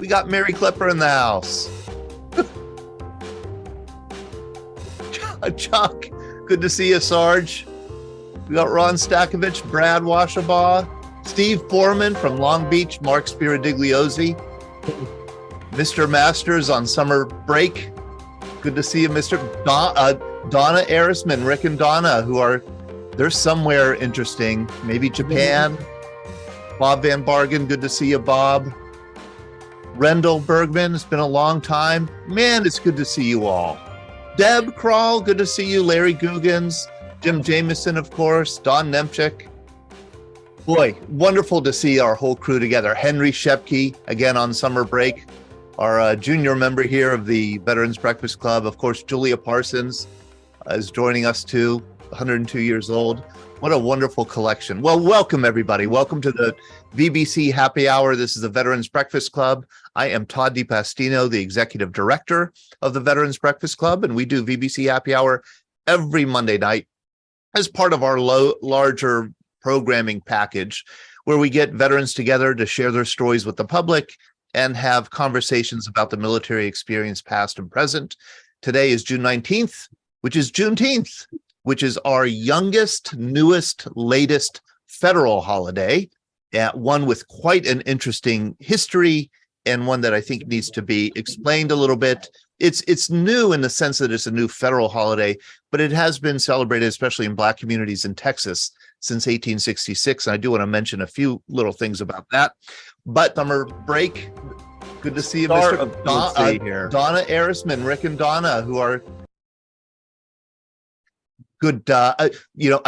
We got Mary Clipper in the house. Chuck, good to see you, Sarge. We got Ron Stakovich, Brad Washabaugh, Steve Foreman from Long Beach, Mark Spiradigliosi, Mr. Masters on summer break. Good to see you, Mr. Donna Arisman, Rick and Donna, they're somewhere interesting, maybe Japan. Bob Van Bargen, good to see you, Bob. Rendell Bergman, it's been a long time. Man, it's good to see you all. Deb Kroll, good to see you. Larry Guggens, Jim Jameson, of course, Don Nemchik. Boy, wonderful to see our whole crew together. Henry Shepke, again on summer break. Our junior member here of the Veterans Breakfast Club. Of course, Julia Parsons is joining us too, 102 years old. What a wonderful collection. Well, welcome everybody. Welcome to the VBC Happy Hour. This is the Veterans Breakfast Club. I am Todd DiPastino, the Executive Director of the Veterans Breakfast Club, and we do VBC Happy Hour every Monday night as part of our larger programming package where we get veterans together to share their stories with the public and have conversations about the military experience past and present. Today is June 19th, which is Juneteenth, which is our youngest, newest, latest federal holiday, one with quite an interesting history and one that I think needs to be explained a little bit. It's new in the sense that it's a new federal holiday, but it has been celebrated, especially in Black communities in Texas, since 1866. And I do want to mention a few little things about that. But summer break, good to see you, Mr. Donna Arisman, Rick and Donna, who are good. I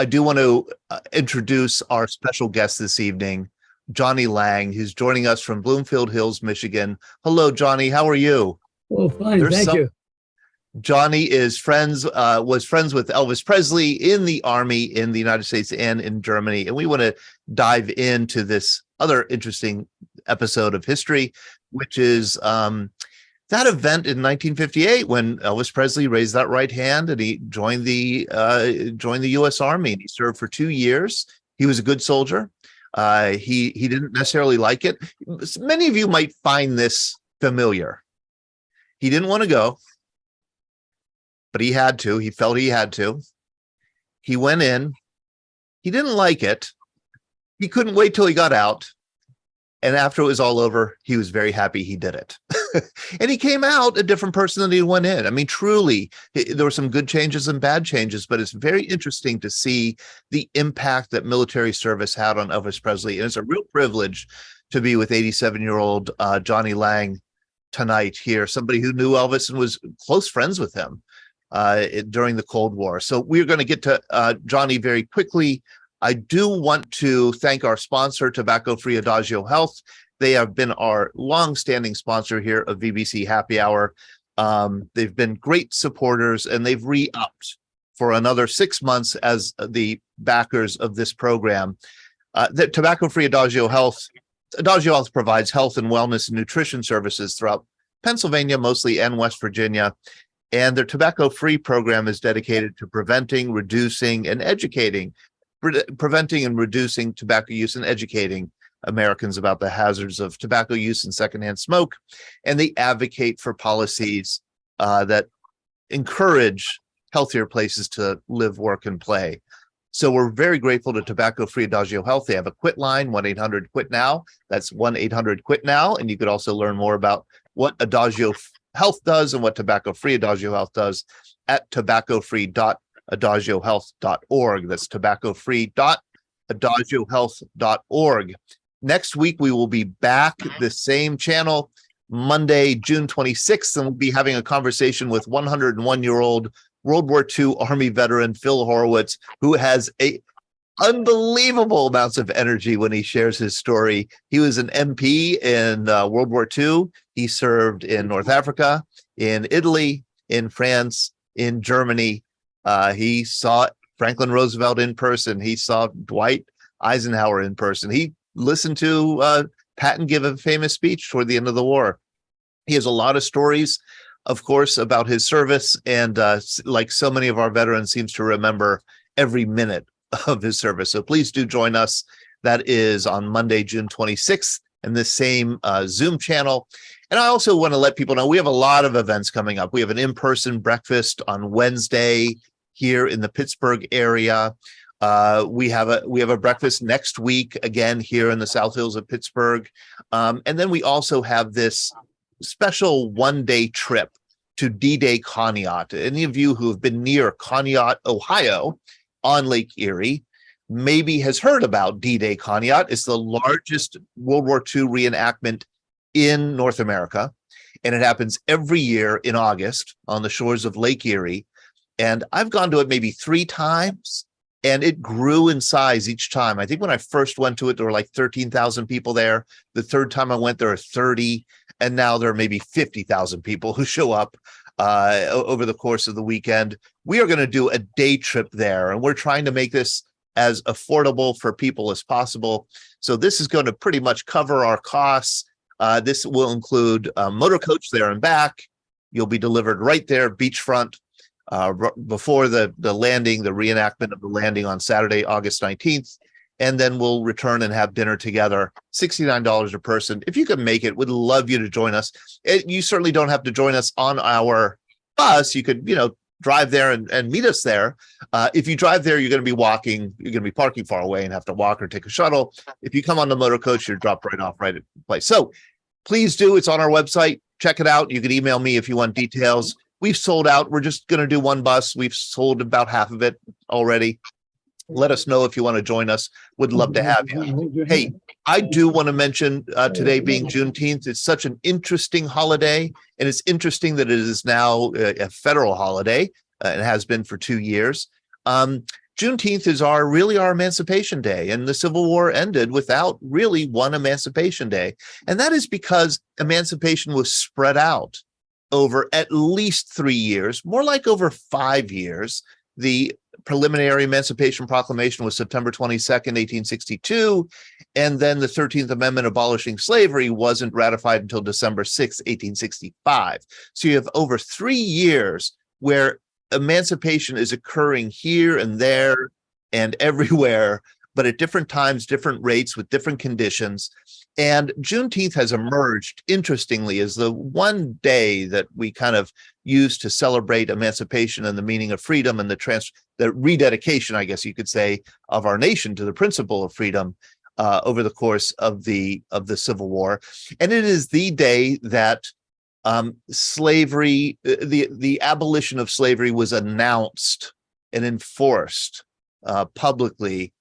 do want to introduce our special guest this evening, Johnny Lang, who's joining us from Bloomfield Hills, Michigan. Hello, Johnny. How are you? Oh, fine. Thank you. Johnny was friends with Elvis Presley in the Army in the United States and in Germany. And we want to dive into this other interesting episode of history, which is that event in 1958 when Elvis Presley raised that right hand and he joined the U.S. Army, and he served for 2 years. He was a good soldier. He didn't necessarily like it. Many of you might find this familiar. He didn't want to go, but he had to. He felt he had to. He went in. He didn't like it. He couldn't wait till he got out. And after it was all over, he was very happy he did it. And he came out a different person than he went in. I mean, truly, there were some good changes and bad changes, but it's very interesting to see the impact that military service had on Elvis Presley. And it's a real privilege to be with 87-year-old Johnny Lang tonight here, somebody who knew Elvis and was close friends with him during the Cold War. So we're going to get to Johnny very quickly. I do want to thank our sponsor, Tobacco Free Adagio Health. They have been our long-standing sponsor here of VBC Happy Hour. They've been great supporters, and they've re-upped for another 6 months as the backers of this program. The Tobacco Free Adagio Health provides health and wellness and nutrition services throughout Pennsylvania, mostly, and West Virginia. And their tobacco-free program is dedicated to preventing, reducing, and reducing tobacco use and educating Americans about the hazards of tobacco use and secondhand smoke. And they advocate for policies that encourage healthier places to live, work, and play. So we're very grateful to Tobacco Free Adagio Health. They have a quit line, 1-800-QUIT-NOW. That's 1-800-QUIT-NOW. And you could also learn more about what Adagio Health does and what Tobacco Free Adagio Health does at tobaccofree.adagiohealth.org. That's tobaccofree.adagiohealth.org. Next week, we will be back the same channel, Monday, June 26th, and we'll be having a conversation with 101-year-old World War II Army veteran Phil Horowitz, who has unbelievable amounts of energy when he shares his story. He was an MP in World War II. He served in North Africa, in Italy, in France, in Germany. He saw Franklin Roosevelt in person. He saw Dwight Eisenhower in person. He listened to Patton give a famous speech toward the end of the war. He has a lot of stories, of course, about his service, and like so many of our veterans, seems to remember every minute of his service. So please do join us. That is on Monday, June 26th, in this same Zoom channel. And I also want to let people know we have a lot of events coming up. We have an in-person breakfast on Wednesday here in the Pittsburgh area. We have a breakfast next week again here in the South Hills of Pittsburgh, and then we also have this special one-day trip to D-Day Conneaut. Any of you who have been near Conneaut, Ohio, on Lake Erie, maybe has heard about D-Day Conneaut. It's the largest World War II reenactment in North America, and it happens every year in August on the shores of Lake Erie. And I've gone to it maybe 3 times, and it grew in size each time. I think when I first went to it, there were like 13,000 people there. The third time I went, there are 30, and now there are maybe 50,000 people who show up over the course of the weekend. We are going to do a day trip there, and we're trying to make this as affordable for people as possible. So this is going to pretty much cover our costs. This will include a motor coach there and back. You'll be delivered right there, beachfront, before the landing, the reenactment of the landing on Saturday, August 19th. And then we'll return and have dinner together, $69 a person. If you can make it, we'd love you to join us. You certainly don't have to join us on our bus. You could, drive there and meet us there. If you drive there, you're going to be walking, you're going to be parking far away and have to walk or take a shuttle. If you come on the motor coach, you're dropped right off right at the place. So please do. It's on our website. Check it out. You can email me if you want details. We've sold out. We're just going to do one bus. We've sold about half of it already. Let us know if you want to join us. Would love to have you. Hey, I do want to mention today being Juneteenth. It's such an interesting holiday, and it's interesting that it is now a federal holiday. It has been for 2 years. Juneteenth is our Emancipation Day, and the Civil War ended without really one Emancipation Day. And that is because emancipation was spread out over at least 3 years, more like over 5 years. The preliminary Emancipation Proclamation was September 22nd, 1862, and then the 13th Amendment abolishing slavery wasn't ratified until December 6th, 1865. So you have over 3 years where emancipation is occurring here and there and everywhere, but at different times, different rates, with different conditions. And Juneteenth has emerged, interestingly, as the one day that we kind of use to celebrate emancipation and the meaning of freedom and the rededication, I guess you could say, of our nation to the principle of freedom over the course of the Civil War. And it is the day that slavery, the abolition of slavery, was announced and enforced publicly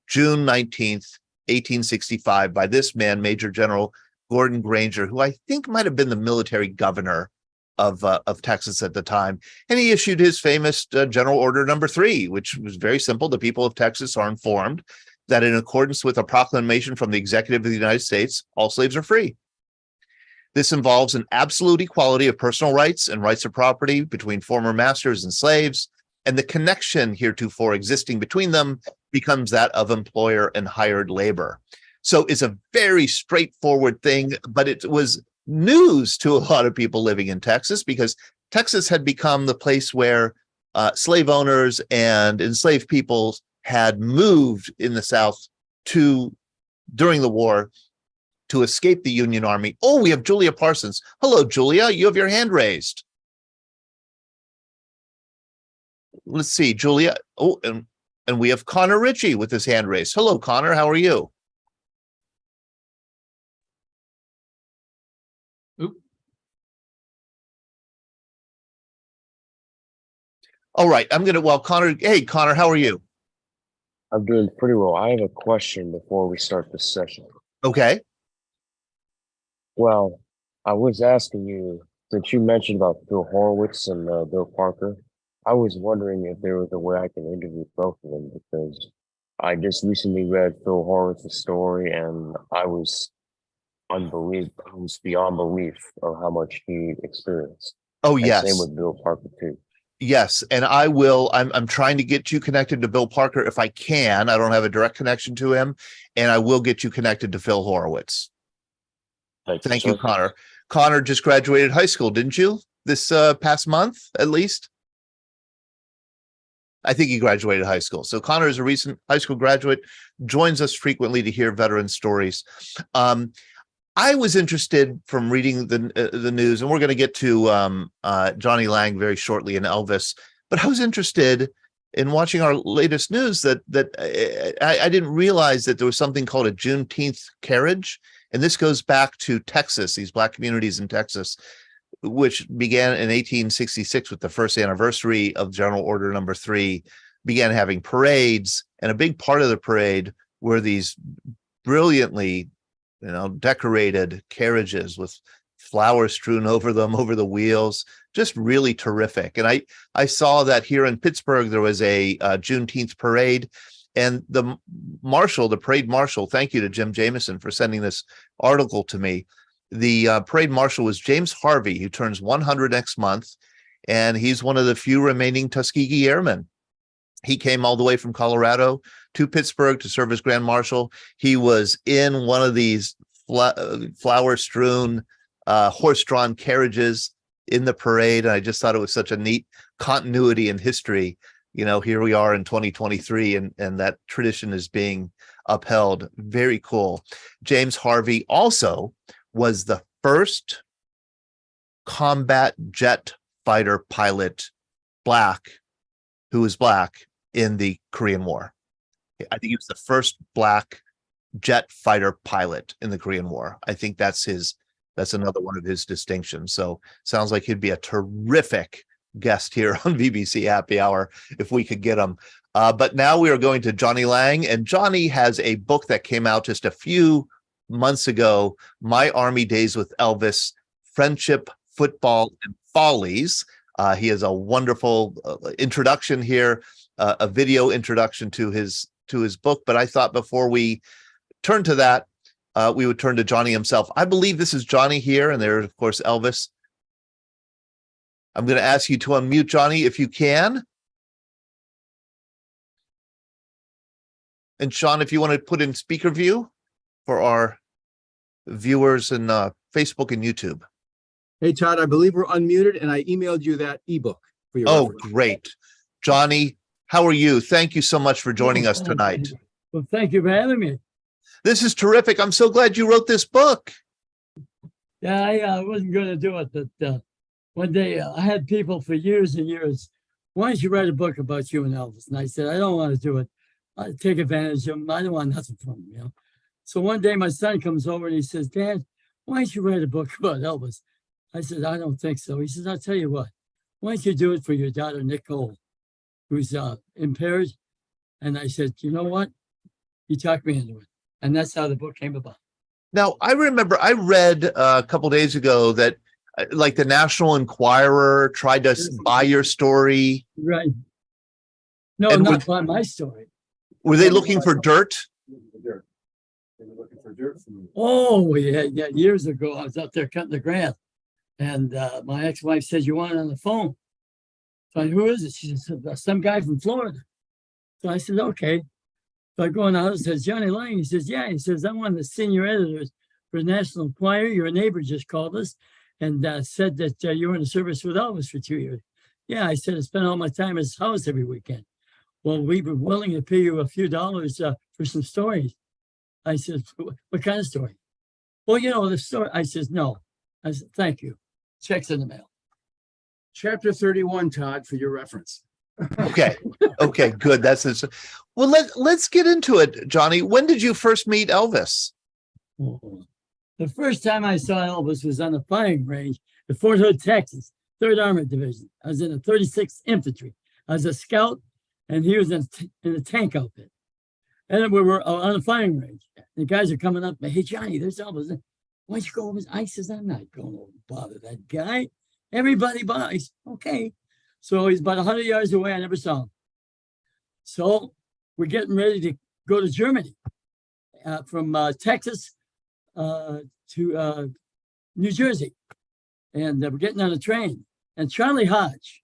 June 19th, 1865, by this man, Major General Gordon Granger, who I think might have been the military governor of Texas at the time. And he issued his famous General Order Number 3, which was very simple. The people of Texas are informed that in accordance with a proclamation from the executive of the United States, all slaves are free. This involves an absolute equality of personal rights and rights of property between former masters and slaves, and the connection heretofore existing between them becomes that of employer and hired labor. So it's a very straightforward thing, but it was news to a lot of people living in Texas, because Texas had become the place where slave owners and enslaved people had moved in the South during the war to escape the Union Army. Oh, we have Julia Parsons. Hello, Julia. You have your hand raised. Let's see, Julia. Oh, and we have Connor Ritchie with his hand raised. Hello, Connor. How are you? Oop. All right. Connor. Hey, Connor, how are you? I'm doing pretty well. I have a question before we start this session. Okay. Well, I was asking you, since you mentioned about Phil Horowitz and Bill Parker, I was wondering if there was a way I can interview both of them, because I just recently read Phil Horowitz's story, and I was beyond belief of how much he experienced. Oh, and yes. Same with Bill Parker too. Yes, and I will. I'm trying to get you connected to Bill Parker if I can. I don't have a direct connection to him, and I will get you connected to Phil Horowitz. Thank you, Connor. Connor just graduated high school, didn't you? This past month, at least. I think he graduated high school. So Connor is a recent high school graduate, joins us frequently to hear veteran stories. I was interested from reading the news, and we're going to get to Johnny Lang very shortly and Elvis. But I was interested in watching our latest news that I didn't realize that there was something called a Juneteenth carriage, and this goes back to Texas, these Black communities in Texas, which began in 1866 with the first anniversary of General Order Number 3, began having parades, and a big part of the parade were these brilliantly, decorated carriages with flowers strewn over them, over the wheels, just really terrific. And I saw that here in Pittsburgh, there was a Juneteenth parade, and the parade marshal, thank you to Jim Jameson for sending this article to me. The parade marshal was James Harvey, who turns 100 next month, and he's one of the few remaining Tuskegee Airmen. He came all the way from Colorado to Pittsburgh to serve as Grand Marshal. He was in one of these flower-strewn, horse-drawn carriages in the parade, and I just thought it was such a neat continuity in history. Here we are in 2023, and that tradition is being upheld. Very cool. James Harvey also was the first combat jet fighter pilot, who was black in the Korean War. I think he was the first black jet fighter pilot in the Korean War. I think that's another one of his distinctions. So sounds like he'd be a terrific guest here on BBC Happy Hour if we could get him. But now we are going to Johnny Lang, and Johnny has a book that came out just a few months ago, My Army Days with Elvis, Friendship, Football, and Follies. He has a wonderful introduction here, a video introduction to his book. But I thought before we turn to that, we would turn to Johnny himself. I believe this is Johnny here, and there's, of course, Elvis. I'm going to ask you to unmute Johnny if you can. And Sean, if you want to put in speaker view for our viewers in Facebook and YouTube. Hey, Todd, I believe we're unmuted, and I emailed you that ebook for your Oh, reference. great. Johnny, how are you? Thank you so much for joining us tonight. Well, thank you for having me. This is terrific. I'm so glad you wrote this book. Yeah, I wasn't going to do it, but one day I had people for years and years, why don't you write a book about you and Elvis? And I said, I don't want to do it. I take advantage of him. I don't want nothing from him, So one day my son comes over and he says, Dad, why don't you write a book about Elvis? I said, I don't think so. He says, I'll tell you what, why don't you do it for your daughter, Nicole, who's impaired? And I said, you know what? He talked me into it. And that's how the book came about. Now, I remember I read a couple days ago that like the National Enquirer tried to buy your story. Right. No, And not by my story. Were they looking for dirt? Oh, yeah, years ago, I was out there cutting the grass. And my ex-wife said, you want it on the phone? So I, who is it? She said, some guy from Florida. So I said, okay. So I go on out and says, Johnny Lang. He says, yeah. He says, I'm one of the senior editors for the National Enquirer. Your neighbor just called us and said that you were in the service with Elvis for 2 years. Yeah, I said, I spent all my time at his house every weekend. Well, we were willing to pay you a few dollars for some stories. I said, what kind of story? Well, the story. I said, no. I said, thank you. Checks in the mail. Chapter 31, Todd, for your reference. Okay. Okay, good. That's it. Well, let's get into it, Johnny. When did you first meet Elvis? Oh. The first time I saw Elvis was on the firing range at Fort Hood, Texas, 3rd Armored Division. I was in the 36th Infantry. I was a scout, and he was in a tank outfit. And then we were on the firing range. The guys are coming up. Hey, Johnny, there's Elvis. Why don't you go over? I says, I'm not going to bother that guy. Everybody buys. Okay. So he's about 100 yards away. I never saw him. So we're getting ready to go to Germany from Texas to New Jersey. And we're getting on a train. And Charlie Hodge,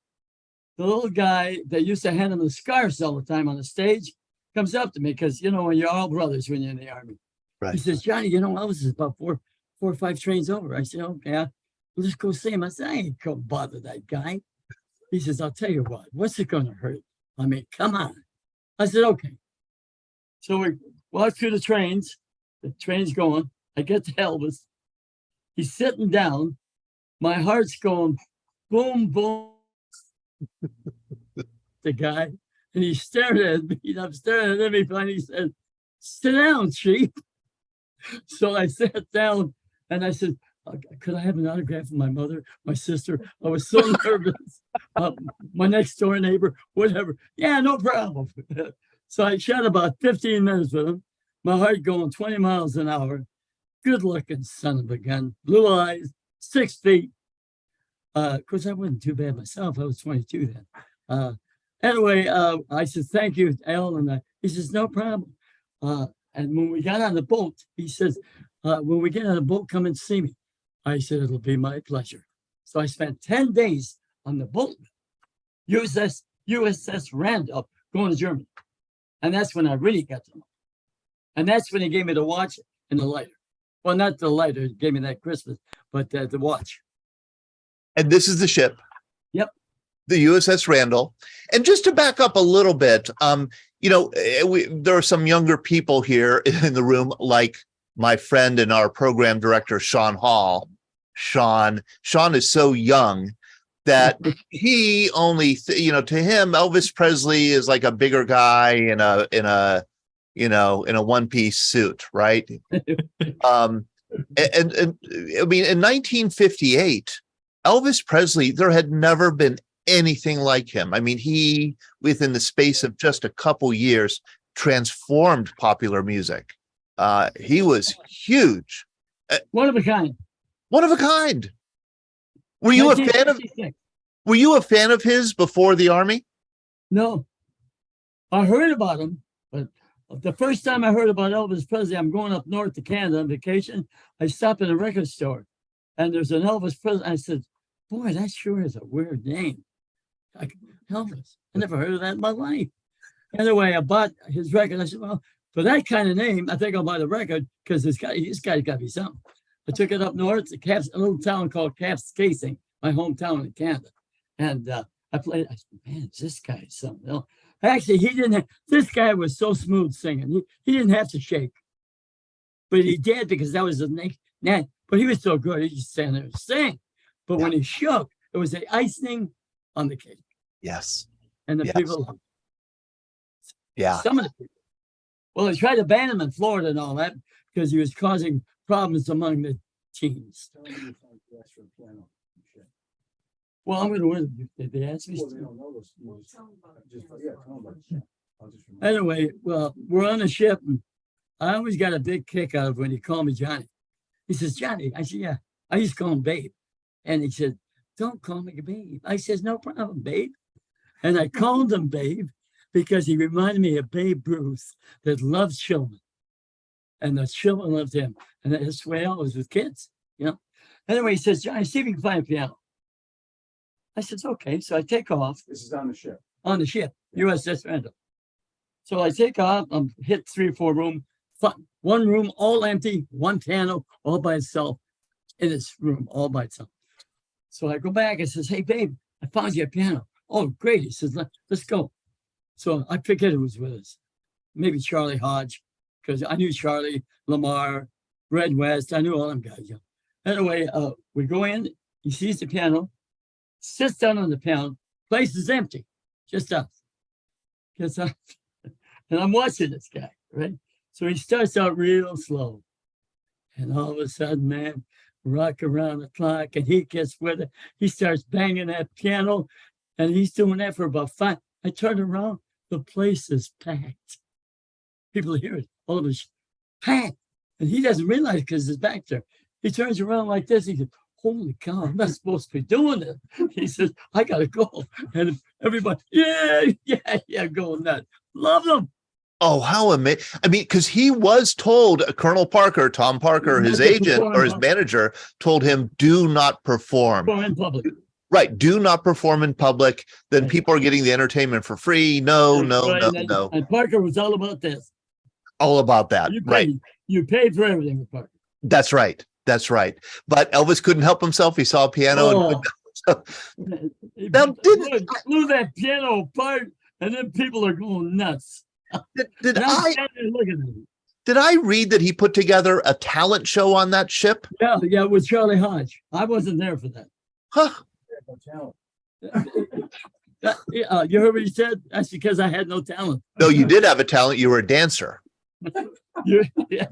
the little guy that used to hand him the scarves all the time on the stage, comes up to me because, when you're all brothers when you're in the Army. Right. He says, Johnny, Elvis is about four or five trains over. I said, okay, we'll just go see him. I said, I ain't gonna bother that guy. He says, I'll tell you what, what's it gonna hurt? I mean, come on. I said, okay. So we walk through the train's going. I get to Elvis. He's sitting down. My heart's going boom, boom. The guy, and he's staring at me. And I'm staring at him. He finally said, "Sit down, Chief." So I sat down and I said, "Could I have an autograph from my mother, my sister?" I was so nervous. My next door neighbor, whatever. Yeah, no problem. So I shot about 15 minutes with him. My heart going 20 miles an hour. Good looking son of a gun. Blue eyes, 6 feet. Of course, I wasn't too bad myself. I was 22 then. Anyway, I said, "Thank you, Al." And he says, "No problem." And when we got on the boat, he says, "When we get on the boat, come and see me." I said, "It'll be my pleasure." So I spent 10 days on the boat, USS Randolph, going to Germany. And that's when I really got to know. And that's when he gave me the watch and the lighter. Well, not the lighter, he gave me that Christmas, but the watch. And this is the ship. Yep. The USS Randall. And just to back up a little bit, there are some younger people here in the room, like my friend and our program director, Sean Hall. Sean is so young that he only, to him, Elvis Presley is like a bigger guy in a one-piece suit, right? And I mean, in 1958, Elvis Presley, there had never been anything like him. I mean, he, within the space of just a couple years, transformed popular music. He was huge. One of a kind. One of a kind. Were you a fan of his before the Army? No. I heard about him, but the first time I heard about Elvis Presley, I'm going up north to Canada on vacation. I stopped at a record store and there's an Elvis Presley. I said, "Boy, that sure is a weird name. Like Elvis. I never heard of that in my life." Anyway, I bought his record. I said, "Well, for that kind of name, I think I'll buy the record because this guy's got to be something." I took it up north to a little town called Kapuskasing, my hometown in Canada. And I played. I said, "Man, this guy is something else." Actually, this guy was so smooth singing. He didn't have to shake. But he did because that was his name. But he was so good. He just stand there and sing. But when he shook, it was the icing on the cake. Yes. And the people. Yeah. Some of the people. Well, they tried to ban him in Florida and all that because he was causing problems among the teens. Well, I'm going to win. Did they ask me? Anyway, well, we're on the ship, and I always got a big kick out of when he called me Johnny. He says, "Johnny." I said, "Yeah." I used to call him Babe. And he said, "Don't call me Babe." I says, "No problem, Babe." And I called him Babe because he reminded me of Babe Ruth that loved children. And the children loved him. And that's the way I was with kids, Anyway, he says, "Johnny, see if you can find a piano." I said, "Okay." So I take off. This is on the ship. On the ship, USS Randall. So I take off. I'm hit 3 or 4 room. One room, all empty. One piano, all by itself. In this room, all by itself. So I go back and says, "Hey, babe, I found you a piano." "Oh, great." He says, let's go. So I forget who was with us. Maybe Charlie Hodge, because I knew Charlie, Lamar, Red West. I knew all them guys. Anyway, we go in. He sees the piano, sits down on the piano. Place is empty, just us. Gets up, and I'm watching this guy, right? So he starts out real slow, and all of a sudden, man, rock around the clock, and he gets with it. He starts banging that piano, and he's doing that for about 5. I turn around, the place is packed. People hear it, all of us packed, and he doesn't realize it because his back there. He turns around like this. He says, "Holy cow, I'm not supposed to be doing it." He says, "I gotta go." And everybody, yeah, going nuts. Love them. Oh, how amazing. I mean, because he was told, Colonel Parker, Tom Parker, his agent or his manager, told him, "Do not perform in public." Right. Do not perform in public. Then people are getting the entertainment for free. No. And Parker was all about this. All about that. Right. You paid for everything with Parker. That's right. But Elvis couldn't help himself. He saw a piano. Now, blew that piano apart, and then people are going nuts. Did Did I read that he put together a talent show on that ship? Yeah, with Charlie Hodge. I wasn't there for that. Huh. You heard what he said? That's because I had no talent. No, you did have a talent. You were a dancer. Yeah.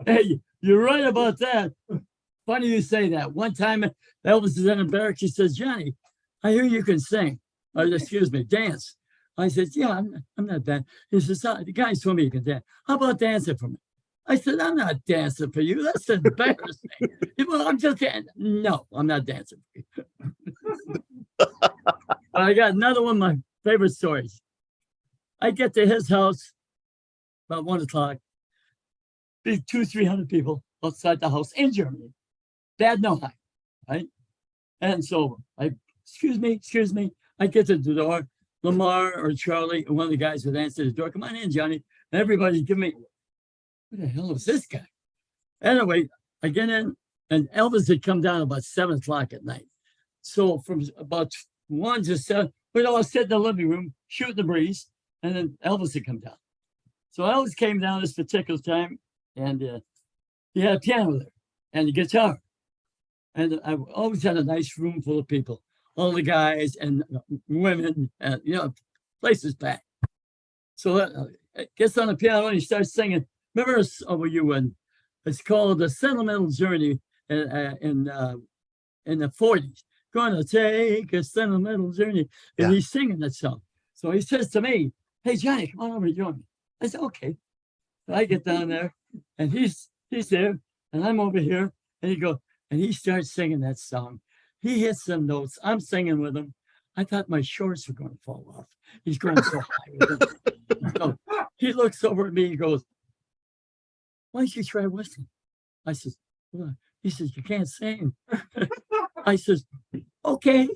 Hey, you're right about that. Funny you say that. One time, Elvis is in a barracks. He says, Johnny, I hear you can sing. Or, excuse me, dance. I said, yeah, I'm not bad. He says, the guys told me you can dance. How about dancing for me? I said, I'm not dancing for you. That's embarrassing. Well, I'm just dancing. No, I'm not dancing for you. I got another one of my favorite stories. I get to his house about 1 o'clock. Big 200-300 people outside the house in Germany. Bad no high, right? And so excuse me. I get to the door. Lamar or Charlie, one of the guys would answer the door. Come on in, Johnny. And everybody's giving me, what the hell is this guy? Anyway, I get in, and Elvis had come down about 7 o'clock at night. So from about 1 to 7, we'd all sit in the living room, shooting the breeze, and then Elvis had come down. So Elvis came down this particular time, and he had a piano there and a guitar. And I always had a nice room full of people, all the guys and women, and places packed. So gets on the piano and he starts singing. Remember it's called The Sentimental Journey in the 40s. Gonna take a sentimental journey. And he's singing that song. So he says to me, hey, Johnny, come on over and join me. I said, okay. So I get down there and he's there and I'm over here and he starts singing that song. He hits some notes. I'm singing with him. I thought my shorts were going to fall off. He's going so high with him. So he looks over at me and goes, why don't you try whistling? I says, well, he says, you can't sing. I says, okay.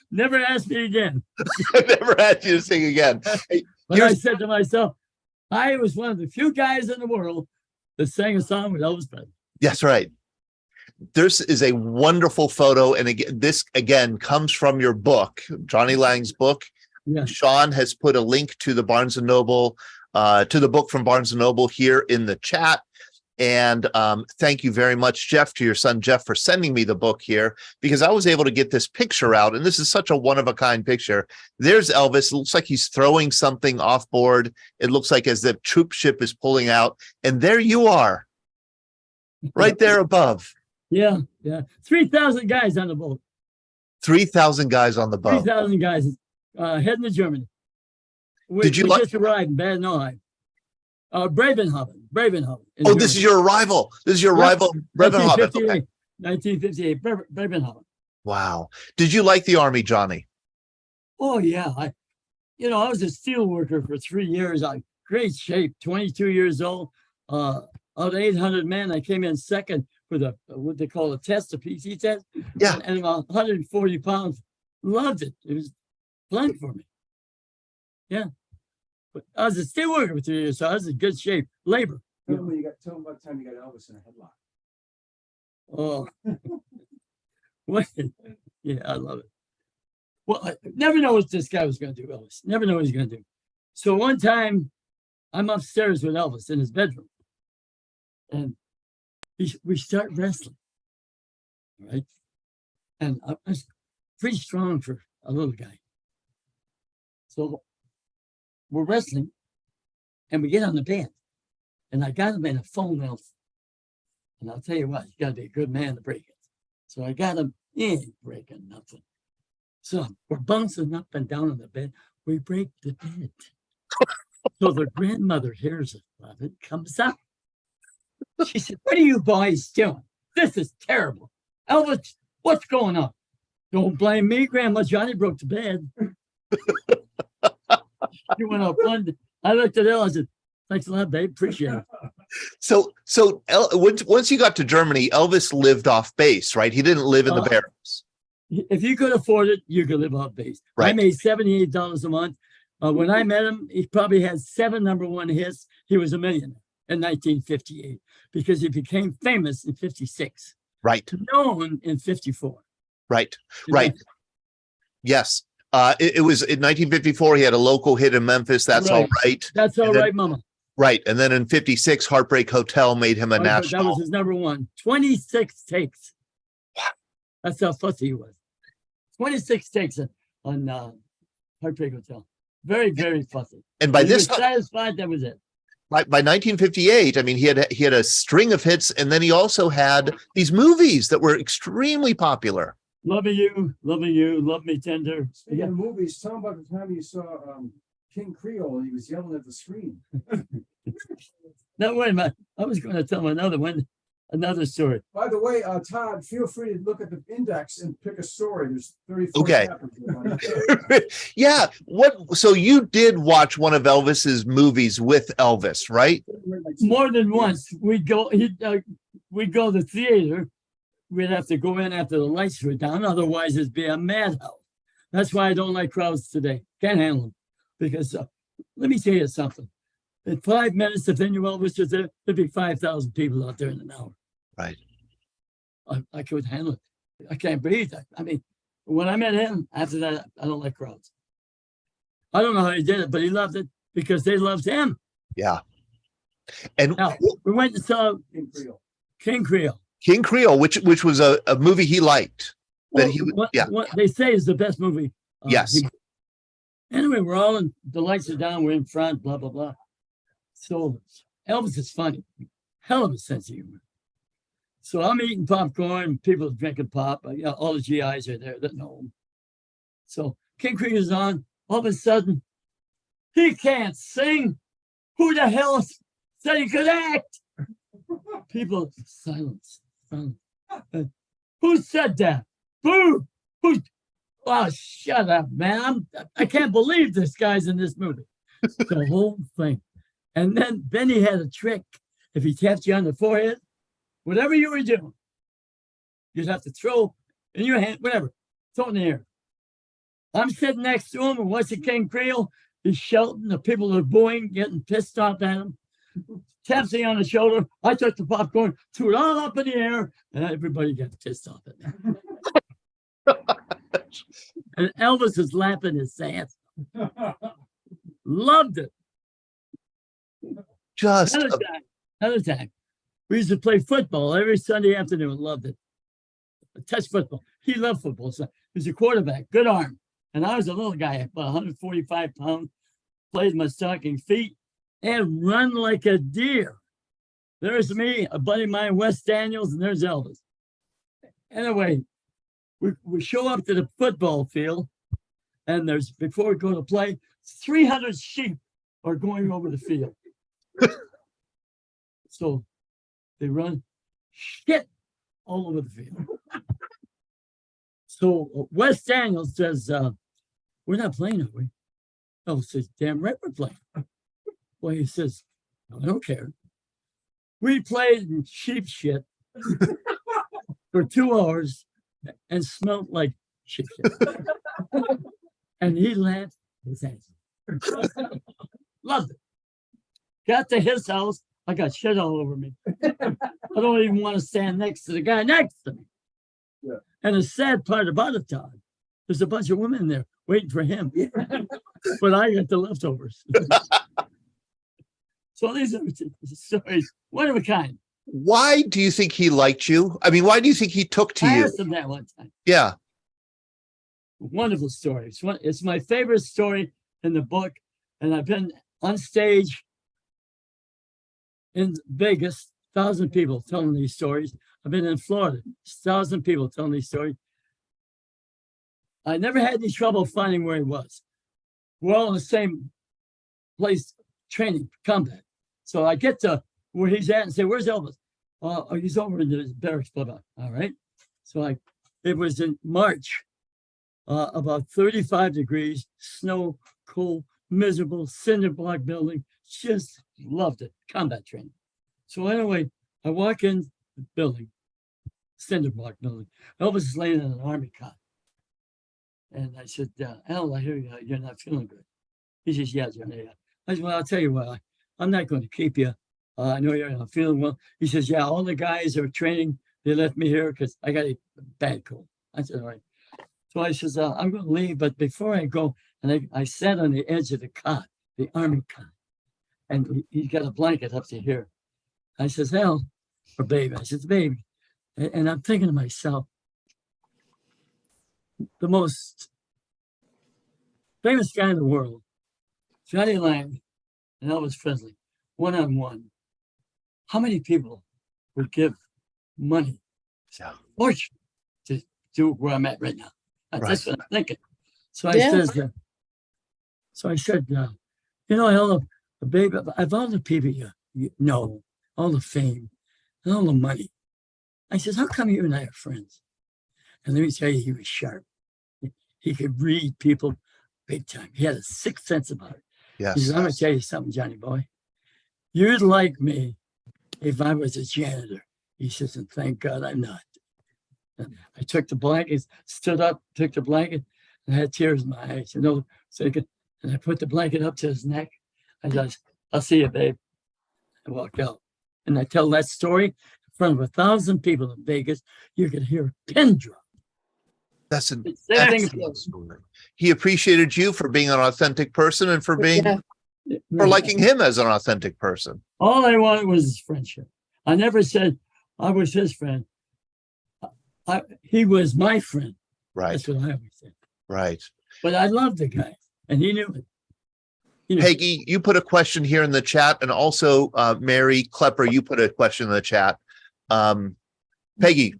Never asked me again. I never asked you to sing again. Hey, but I said to myself, I was one of the few guys in the world that sang a song with Elvis Presley. That's right. This is a wonderful photo. And again, this again comes from your book, Johnny Lang's book. Yeah. Sean has put a link to the Barnes & Noble, to the book from Barnes & Noble here in the chat. And thank you very much, Jeff, to your son, Jeff, for sending me the book here, because I was able to get this picture out. And this is such a one-of-a-kind picture. There's Elvis. It looks like he's throwing something off board. It looks like as the troop ship is pulling out. And there you are, right there above. Yeah. 3,000 guys on the boat. 3,000 guys on the boat. 3,000 guys heading to Germany. We just arrived in Bad Nauheim. Brevenhaven. Oh, this is your arrival. This is your arrival. Brevenhaven. 1958, Brevenhaven. Wow. Did you like the Army, Johnny? Oh, yeah. I was a steel worker for 3 years. Great shape, 22 years old. Out of 800 men, I came in second with what they call a test, a PC test. Yeah. And about 140 pounds. Loved it. It was fun for me. Yeah. But I was a steel worker for 3 years, so I was in good shape. Labor. Tell them what time you got Elvis in a headlock. Oh. What? Yeah, I love it. Well, I never know what this guy was going to do, Elvis. Never know what he's going to do. So one time, I'm upstairs with Elvis in his bedroom. And we start wrestling. Right? And I was pretty strong for a little guy. So we're wrestling, and we get on the bed. And I got him in a full mouth. And I'll tell you what, you got to be a good man to break it. So I got him, he ain't breaking nothing. So we're bouncing up and down on the bed. We break the bed. So the grandmother hears it, comes up. She said, what are you boys doing? This is terrible. Elvis, what's going on? Don't blame me, Grandma. Johnny broke the bed. You went up one. I looked at Elvis. I said, thanks a lot, babe. Appreciate it. So once you got to Germany, Elvis lived off base, right? He didn't live in the barracks. If you could afford it, you could live off base. Right. I made $78 a month. When I met him, he probably had 7 #1 hits. He was a millionaire in 1958 because he became famous in 56. Right. Known in 54. Right. Yes. It was in 1954. He had a local hit in Memphis. That's all right. That's all right, Mama. Right. And then in 56, Heartbreak Hotel made him a That national. was his number one. 26 takes. That's how fussy he was. 26 takes on Heartbreak Hotel. Very, very fussy. And by He this was time, satisfied, that was it. by 1958, I mean, he had a string of hits, and then he also had these movies that were extremely popular. Loving you, love me tender. Speaking Yeah. of movies, tell him about the time you saw King Creole and he was yelling at the screen. No, wait a minute. I was going to tell him another story. By the way, Todd, feel free to look at the index and pick a story. There's 34 Okay. chapters there. Yeah. So you did watch one of Elvis's movies with Elvis, right? More than once, we'd go to the theater. We'd have to go in after the lights were down. Otherwise, it'd be a madhouse. That's why I don't like crowds today. Can't handle them. Because let me tell you something. In 5 minutes, if any Elvis was there, there'd be 5,000 people out there in an hour. Right. I couldn't handle it. I can't breathe. I mean, when I met him, after that, I don't like crowds. I don't know how he did it, but he loved it because they loved him. Yeah. And Now, we went and saw King Creole. King Creole. King Creole, which was a movie he liked. That he would, yeah. What they say is the best movie. Yes. Anyway, we're all in, the lights are down, we're in front, blah, blah, blah. So Elvis is funny. Hell of a sense of humor. So I'm eating popcorn, people are drinking pop. All the GIs are there that know him. So King Creole is on. All of a sudden, he can't sing. Who the hell said he could act? People, silence. Who said that? Boo! Who? Oh, shut up, man. I can't believe this guy's in this movie. The whole thing. And then he had a trick. If he tapped you on the forehead, whatever you were doing, you'd have to throw in your hand, whatever, throw in the air. I'm sitting next to him, and what's the King Creole? He's shouting, the people are booing, getting pissed off at him. Taps me on the shoulder. I took the popcorn, threw it all up in the air, and everybody got pissed off at me. And Elvis is laughing his ass. Loved it. Just Another time. We used to play football every Sunday afternoon. Loved it. Touch football. He loved football. So he was a quarterback, good arm. And I was a little guy, about 145 pounds, played my stocking feet and run like a deer. There's me, a buddy of mine, Wes Daniels, and there's Elvis. Anyway, we show up to the football field, and there's, before we go to play, 300 sheep are going over the field. So they run shit all over the field. So Wes Daniels says, we're not playing, are we? Elvis says, damn right we're playing. Well, he says, I don't care. We played in sheep shit for 2 hours and smelled like sheep shit. And he laughed his ass. Loved it. Got to his house. I got shit all over me. I don't even want to stand next to the guy next to me. Yeah. And the sad part about it, Todd, there's a bunch of women there waiting for him. But I got the leftovers. So these are stories, one of a kind. why do you think he liked you? I mean, why do you think he took to I you? asked him that one time. Yeah. Wonderful story. It's my favorite story in the book. And I've been on stage in Vegas, 1,000 people telling these stories. I've been in Florida, 1,000 people telling these stories. I never had any trouble finding where he was. We're all in the same place, training, combat. So I get to where he's at and say, where's Elvis? Oh, he's over in the barracks, blah, blah. All right. So it was in March, about 35 degrees, snow, cold, miserable, cinder block building. Just loved it. Combat training. So anyway, I walk in the building, cinder block building. Elvis is laying in an army cot. And I said, Al, I hear you're not feeling good. He says, yeah, John, yeah. I said, well, I'll tell you what, I'm not going to keep you. I know you're not feeling well. He says, yeah, all the guys are training. They left me here because I got a bad cold. I said, all right. So I says, I'm going to leave. But before I go, and I sat on the edge of the cot, the army cot. and he's got a blanket up to here. I says, hell, or baby. I says, baby. And I'm thinking to myself, the most famous guy in the world, Johnny Lang and Elvis Presley, one-on-one. How many people would give money, fortune, to do where I'm at right now? That's what I'm thinking. So I said, you know, all the baby, of all the people you know, all the fame and all the money. I says, how come you and I are friends? And let me tell you, he was sharp. He could read people big time. He had a sixth sense about it. Yes. He says, I'm going to tell you something, Johnny boy. You'd like me if I was a janitor. He says, and thank God I'm not. And I took the blanket, stood up, took the blanket, and I had tears in my eyes. You know, and I put the blanket up to his neck. I said, I'll see you, babe. I walked out. And I tell that story in front of 1,000 people in Vegas. You could hear a pin drop. That's an Same thing. excellent story. He appreciated you for being an authentic person and for being for liking him as an authentic person. All I wanted was his friendship. I never said I was his friend. He was my friend. Right. That's what I always said. Right. But I loved the guy, and he knew it. You know, Peggy, you put a question here in the chat, and also Mary Klepper, you put a question in the chat. Peggy,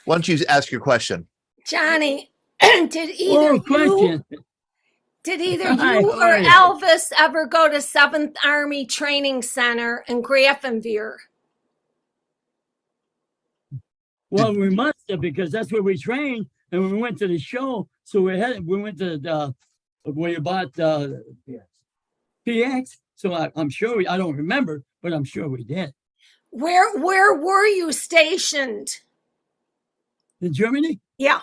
why don't you ask your question? Johnny, did either you or Elvis ever go to 7th Army Training Center in Grafenwehr? Well, we must have, because that's where we trained, and we went to the show. So we went to the where you bought PX. So I'm sure I don't remember, but I'm sure we did. Where were you stationed? In Germany? Yeah.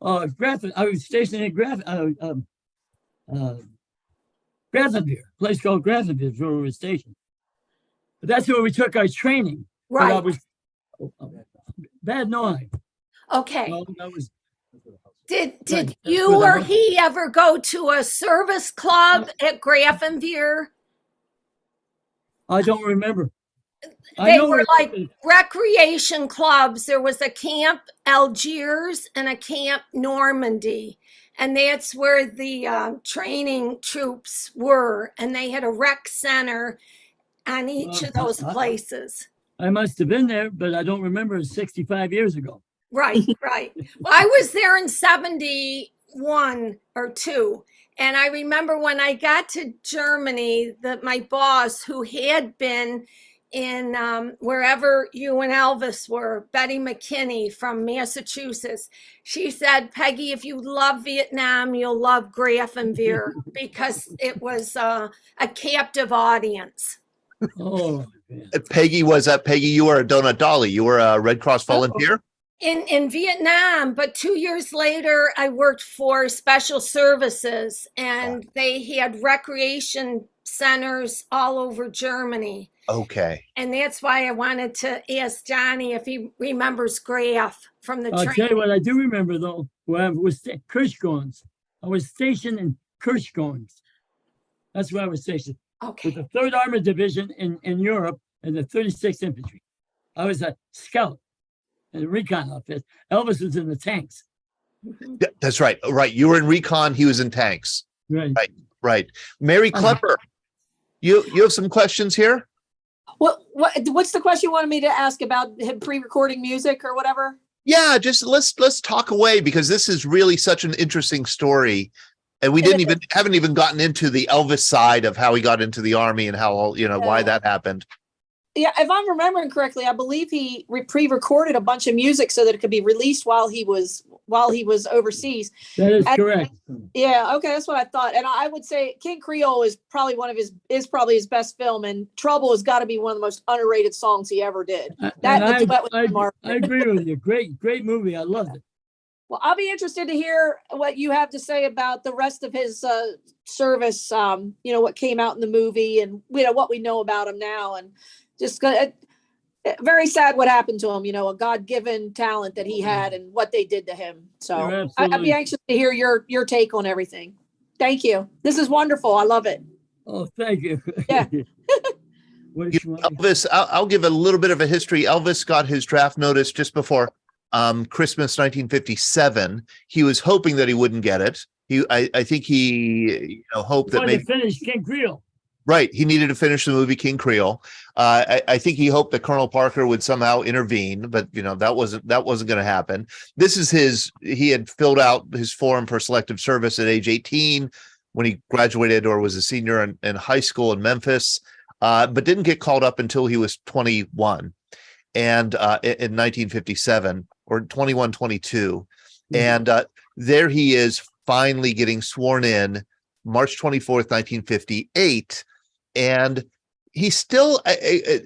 Grafenwehr. I was stationed in Grafenwehr, place called Grafenwehr, where we were stationed. But that's where we took our training. Right. I was bad noise. Okay. Well, that was. Did Right. you or he ever go to a service club at Grafenwehr? I don't remember. They were like recreation clubs. There was a Camp Algiers and a Camp Normandy. And that's where the training troops were. And they had a rec center on each of those places. I must have been there, but I don't remember. It was 65 years ago. Right, right. Well, I was there in 71 or 2. And I remember when I got to Germany, that my boss, who had been in wherever you and Elvis were, Betty McKinney from Massachusetts, she said, Peggy, if you love Vietnam, you'll love Grafenwehr, because it was a captive audience. Oh, man. Peggy, you were a Donut Dolly. You were a Red Cross volunteer? In Vietnam, but 2 years later, I worked for Special Services, and they had recreation centers all over Germany. Okay. And that's why I wanted to ask Johnny if he remembers Graf from the I'll train. tell you what I do remember, though, where I was Kirschgorns. I was stationed in Kirschgorns. That's where I was stationed. Okay. With the 3rd Armored Division in Europe and the 36th Infantry. I was a scout in the recon outfit. Elvis was in the tanks. Yeah, that's right. Right. You were in recon. He was in tanks. Right. Right. Mary Klepper, you have some questions here? What's the question you wanted me to ask about him pre-recording music or whatever? Yeah, just let's talk away, because this is really such an interesting story. And we haven't even gotten into the Elvis side of how he got into the Army and how, why that happened. Yeah, if I'm remembering correctly, I believe he pre-recorded a bunch of music so that it could be released while he was overseas. That is correct. Yeah, okay, that's what I thought. And I would say King Creole is probably his best film, and Trouble has got to be one of the most underrated songs he ever did. I agree with you. Great movie. I loved it. Well, I'll be interested to hear what you have to say about the rest of his service. What came out in the movie, and what we know about him now, and just very sad what happened to him. A God-given talent that he had, and what they did to him. So I'd be anxious to hear your take on everything. Thank you. This is wonderful. I love it. Oh, thank you. Yeah. What You did you know, want? Elvis, I'll give a little bit of a history. Elvis got his draft notice just before Christmas 1957. He was hoping that he wouldn't get it. I think he hoped that Wanted to maybe finish King Creole. right. He needed to finish the movie King Creole. I think he hoped that Colonel Parker would somehow intervene, but that wasn't going to happen. This is he had filled out his form for selective service at age 18 when he graduated or was a senior in high school in Memphis, but didn't get called up until he was 21 and in 1957 or 21, 22. And there he is finally getting sworn in March 24th, 1958. And he's still,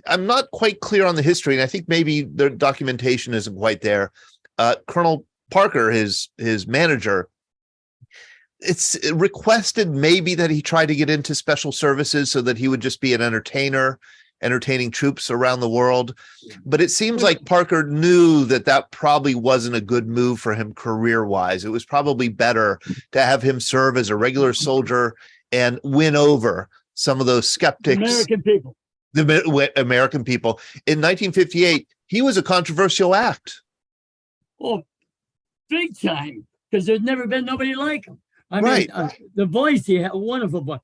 I'm not quite clear on the history, and I think maybe the documentation isn't quite there. Colonel Parker, his manager, it's requested maybe that he try to get into special services so that he would just be an entertainer, entertaining troops around the world. But it seems like Parker knew that probably wasn't a good move for him career-wise. It was probably better to have him serve as a regular soldier and win over some of those skeptics, American people. the American people. In 1958, he was a controversial act. Oh, big time. Because there's never been nobody like him. I Right. mean, the voice, he had a wonderful voice.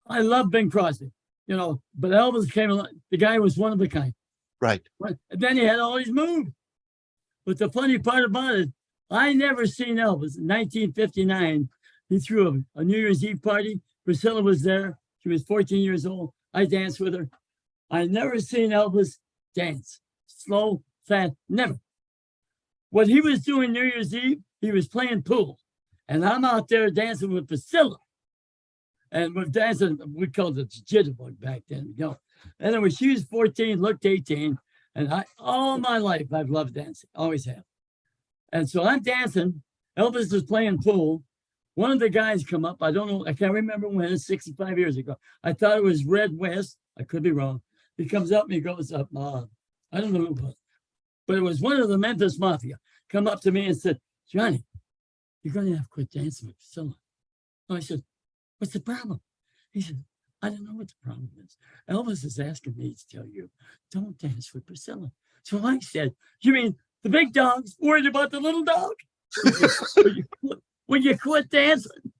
I love Bing Crosby, but Elvis came along. The guy was one of a kind. Right. And then he had all these moves. But the funny part about it, I never seen Elvis. In 1959, he threw a New Year's Eve party. Priscilla was there. She was 14 years old. I danced with her. I never seen Elvis dance. Slow, fast, never. What he was doing New Year's Eve, he was playing pool. And I'm out there dancing with Priscilla. And we're dancing, we called it jitterbug back then. Anyway, she was 14, looked 18. And all my life, I've loved dancing, always have. And so I'm dancing. Elvis is playing pool. One of the guys come up. I don't know. I can't remember when. It's 65 years ago. I thought it was Red West. I could be wrong. He comes up and he goes up. I don't know who it was, but it was one of the Memphis Mafia. Come up to me and said, "Johnny, you're going to have to quit dancing with Priscilla." I said, "What's the problem?" He said, "I don't know what the problem is. Elvis is asking me to tell you, don't dance with Priscilla." So I said, "You mean the big dog's worried about the little dog? When you quit dancing?"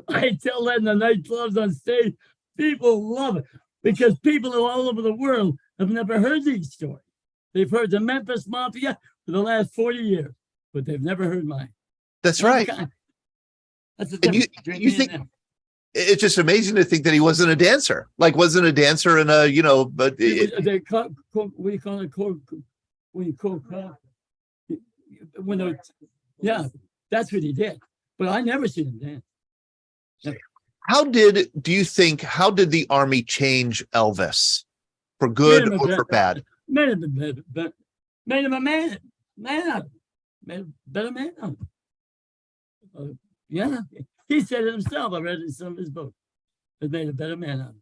I tell that in the nightclubs on stage, people love it because people all over the world have never heard these stories. They've heard the Memphis Mafia for the last 40 years, but they've never heard mine. That's right. That's the And difference. you think it's just amazing to think that he wasn't a dancer, wasn't a dancer in a, but they call, what do you call it? Yeah, that's what he did. But I never seen him dance. Never. how did the Army change Elvis for good or for bad? Made him a man out of him. Made a better man out of him. Yeah, he said it himself. I read it in some of his books. It made a better man out of him.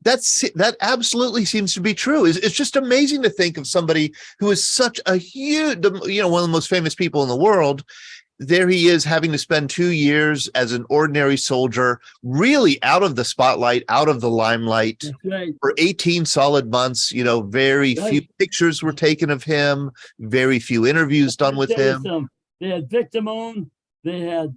That absolutely seems to be true. It's just amazing to think of somebody who is such a huge, one of the most famous people in the world. There he is having to spend 2 years as an ordinary soldier, really out of the spotlight, out of the limelight. That's right. For 18 solid months. Very few pictures were taken of him, very few interviews done with him. They had Victor Moon, they had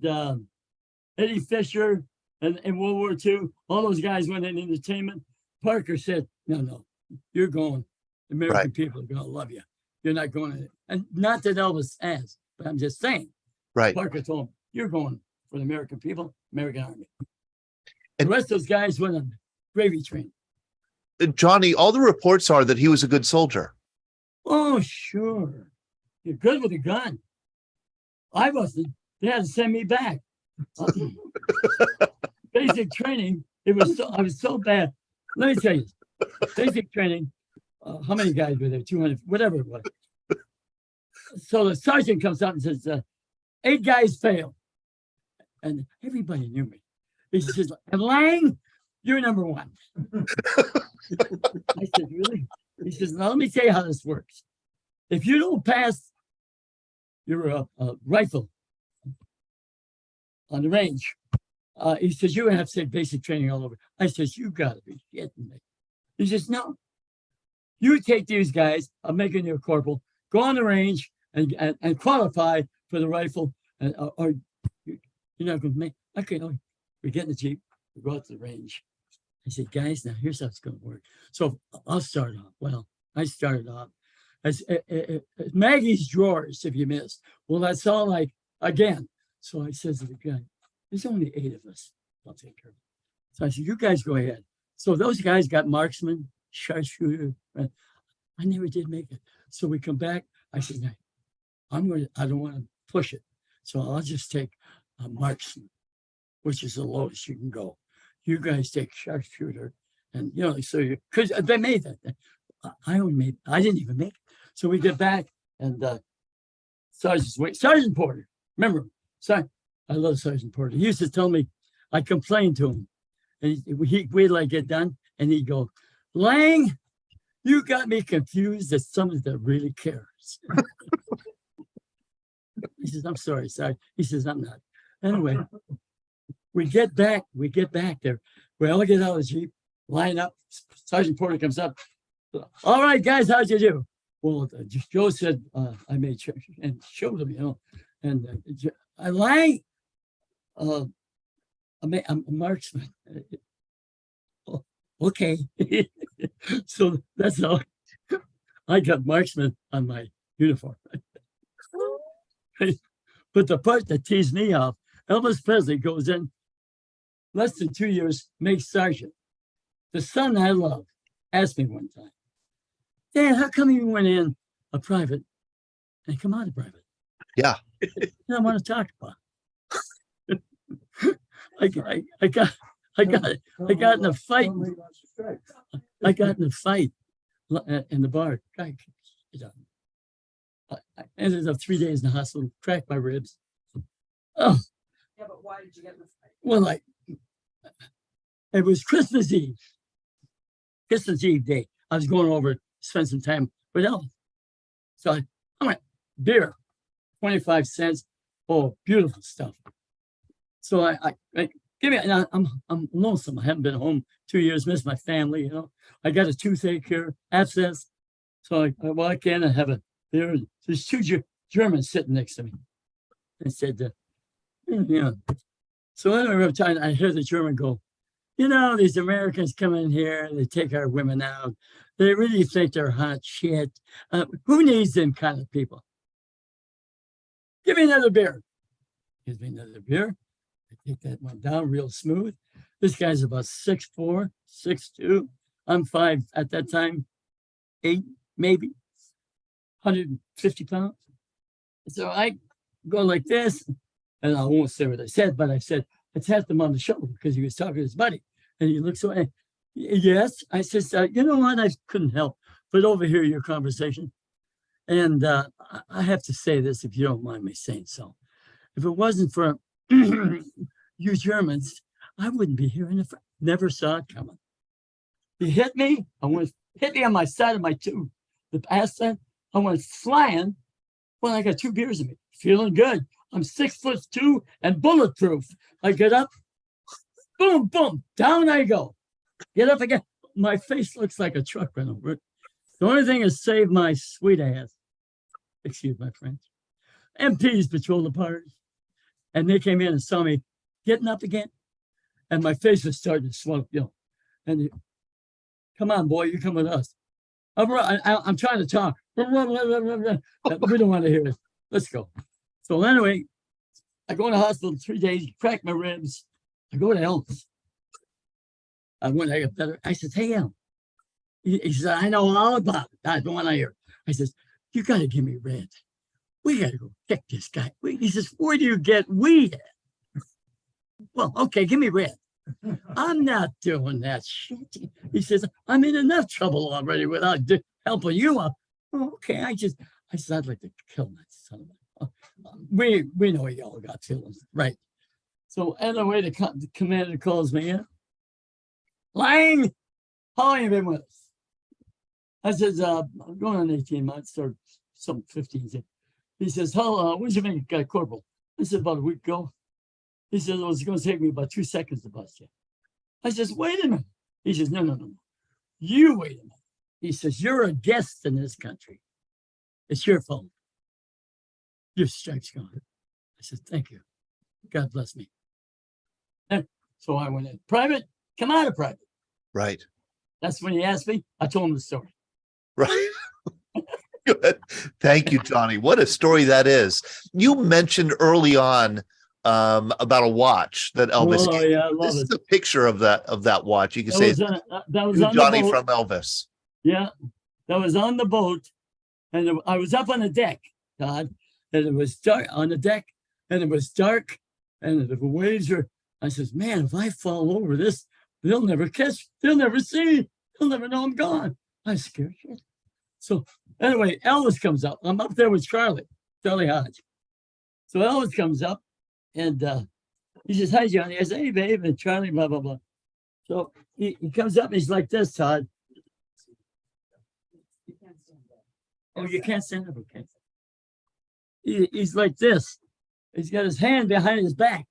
Eddie Fisher, and in World War II, all those guys went in entertainment. Parker said, no, you're going. The American people are going to love you. You're not going to, and not that Elvis asked, but I'm just saying. Right. Parker told him, you're going for the American people, American Army. And the rest of those guys went on gravy train. Johnny, all the reports are that he was a good soldier. Oh, sure. You're good with a gun. I wasn't. They had to send me back. Basic training. I was so bad. Let me tell you, basic training. How many guys were there? 200, whatever it was. So the sergeant comes up and says, 8 guys failed. And everybody knew me. He says, and Lang, you're number 1. I said, really? He says, now let me tell you how this works. If you don't pass your rifle on the range. He says, you're going to have to take basic training all over. I says, you got to be kidding me. He says, no. You take these guys, I'm making you a corporal, go on the range and qualify for the rifle, or you're not going to make, okay, no, we get in the Jeep, we go out to the range. I said, guys, now here's how it's going to work. So I'll start off. Well, I started off as Maggie's drawers, if you missed. Well, that's all like, again. So I said to the guy, there's only 8 of us. I'll take care of it. So I said, you guys go ahead. So those guys got marksman, sharpshooter. I never did make it. So we come back. I said, I don't want to push it. So I'll just take a marksman, which is the lowest you can go. You guys take sharpshooter. And, you know, so you, because they made that. I didn't even make it. So we get back and Sergeant Porter, remember, I love Sergeant Porter. He used to tell me, I complained to him. And we'd like get done, and he'd go, Lang, you got me confused as someone that really cares. He says, I'm sorry. He says, I'm not. Anyway, we get back there. We all get out of the Jeep, line up. Sergeant Porter comes up. All right, guys, how'd you do? Well, Joe said, I made sure and showed him, you know, and Lang, I'm a marksman. Oh, okay. So that's how I got marksman on my uniform. But the part that teased me off, Elvis Presley goes in less than 2 years, makes sergeant. The son I love asked me one time, Dad, how come you went in a private and come out of private? Yeah. I want to talk about it. I got in a fight. I got in a fight in the bar. I ended up 3 days in the hospital, cracked my ribs. Oh. Yeah, but why did you get in the fight? Well, it was Christmas Eve day. I was going over to spend some time with Elvis. So I went, beer, 25 cents. Oh, beautiful stuff. So I give me, and I'm lonesome. I haven't been home 2 years, missed my family, you know. I got a toothache here, abscess. So I walk in and have a beer. There's 2 Germans sitting next to me. I said, yeah. So every time I hear the German go, you know, these Americans come in here, they take our women out. They really think they're hot shit. Who needs them kind of people? Give me another beer. Gives me another beer. I take that one down real smooth. This guy's about 6'4", 6'2". I'm 5 at that time, 8 maybe, 150 pounds. So I go like this, and I won't say what I said, but I said, I tapped him on the shoulder because he was talking to his buddy. And he looks away. Yes. I says, you know what? I couldn't help but overhear your conversation. And I have to say this, if you don't mind me saying so. If it wasn't for you Germans, I wouldn't be here in the front. Never saw it coming. He hit me. Hit me on my side of my tooth. The ascent, I went flying. Well, I got 2 beers in me. Feeling good. I'm 6'2" and bulletproof. I get up. Boom, boom. Down I go. Get up again. My face looks like a truck ran over it. The only thing is saved my sweet ass. Excuse my French. MPs patrol the party. And they came in and saw me getting up again. And my face was starting to swell, you know. And come on, boy, you come with us. I'm trying to talk. We don't want to hear it. Let's go. So anyway, I go in the hospital 3 days, crack my ribs. I go to Elvis. When I got better, I said, hey, Elvis. He said, I know all about it. I don't want to hear. I says, you got to give me red. We got to go kick this guy. He says, where do you get weed at? Well, okay, give me red. I'm not doing that shit. He says, I'm in enough trouble already without helping you up. Oh, okay, I said, I'd like to kill that son of a... We know y'all got feelings, right? So anyway, the commander calls me in. Lang, how long have you been with us? I said, I'm going on 18 months or some 15. He says, "How? When'd you make a corporal?" I said, "About a week ago." He says, "Well, it's going to take me about 2 seconds to bust you." I says, "Wait a minute." He says, "No, no, no, no. You wait a minute." He says, "You're a guest in this country. It's your fault. Your strike's gone." I said, "Thank you. God bless me." And so I went in. Private, come out of private. Right. That's when he asked me. I told him the story. Right. Good. Thank you, Johnny. What a story that is. You mentioned early on about a watch that Elvis Oh, gave. yeah, I love This it. is a picture of that watch. You can That say was, that was to on Johnny the boat. from Elvis. Yeah, that was on the boat. And I was up on the deck, Todd, and it was dark on the deck, and it was dark, and the waves were. I says, "Man, if I fall over this, they'll never catch, they'll never see, they'll never know I'm gone." I'm scared. So anyway, Elvis comes up. I'm up there with Charlie Hodge. So Elvis comes up, and he says, "Hi, Johnny." I said, "Hey, babe," and Charlie, blah, blah, blah. So he comes up, and he's like this, Todd. Oh, you can't stand up, okay? He's like this. He's got his hand behind his back.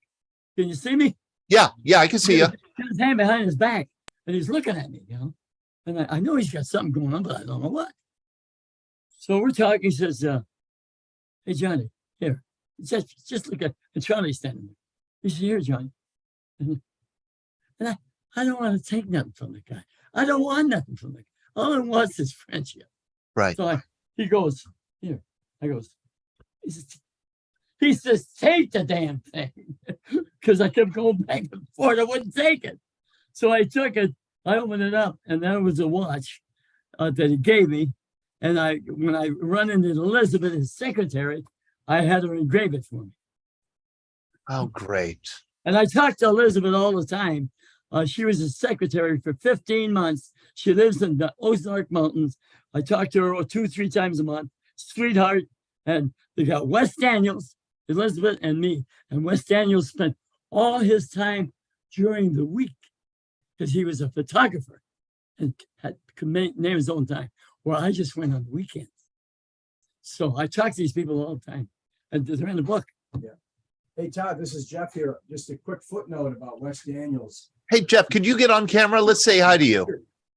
Can you see me? Yeah, I can see you. He's got his hand behind his back, and he's looking at me, And I know he's got something going on, but I don't know what. So we're talking. He says, "Hey, Johnny, here." Just look at, and Charlie's standing there. He said, "Here, Johnny." And I don't want to take nothing from the guy. I don't want nothing from the guy. All I want is friendship. Right. So he goes, "Here." I goes, he says, "Take the damn thing." Because I kept going back and forth. I wouldn't take it. So I took it. I opened it up, and there was a watch that he gave me. And when I run into Elizabeth, his secretary, I had her engrave it for me. Oh, great. And I talk to Elizabeth all the time. She was his secretary for 15 months. She lives in the Ozark Mountains. I talk to her 2-3 times a month. Sweetheart. And they got Wes Daniels, Elizabeth, and me. And Wes Daniels spent all his time during the week because he was a photographer and could name his own time. Well, I just went on the weekends. So I talk to these people all the time. And they're in the book. Yeah. Hey, Todd, this is Jeff here. Just a quick footnote about Wes Daniels. Hey, Jeff, could you get on camera? Let's say hi to you.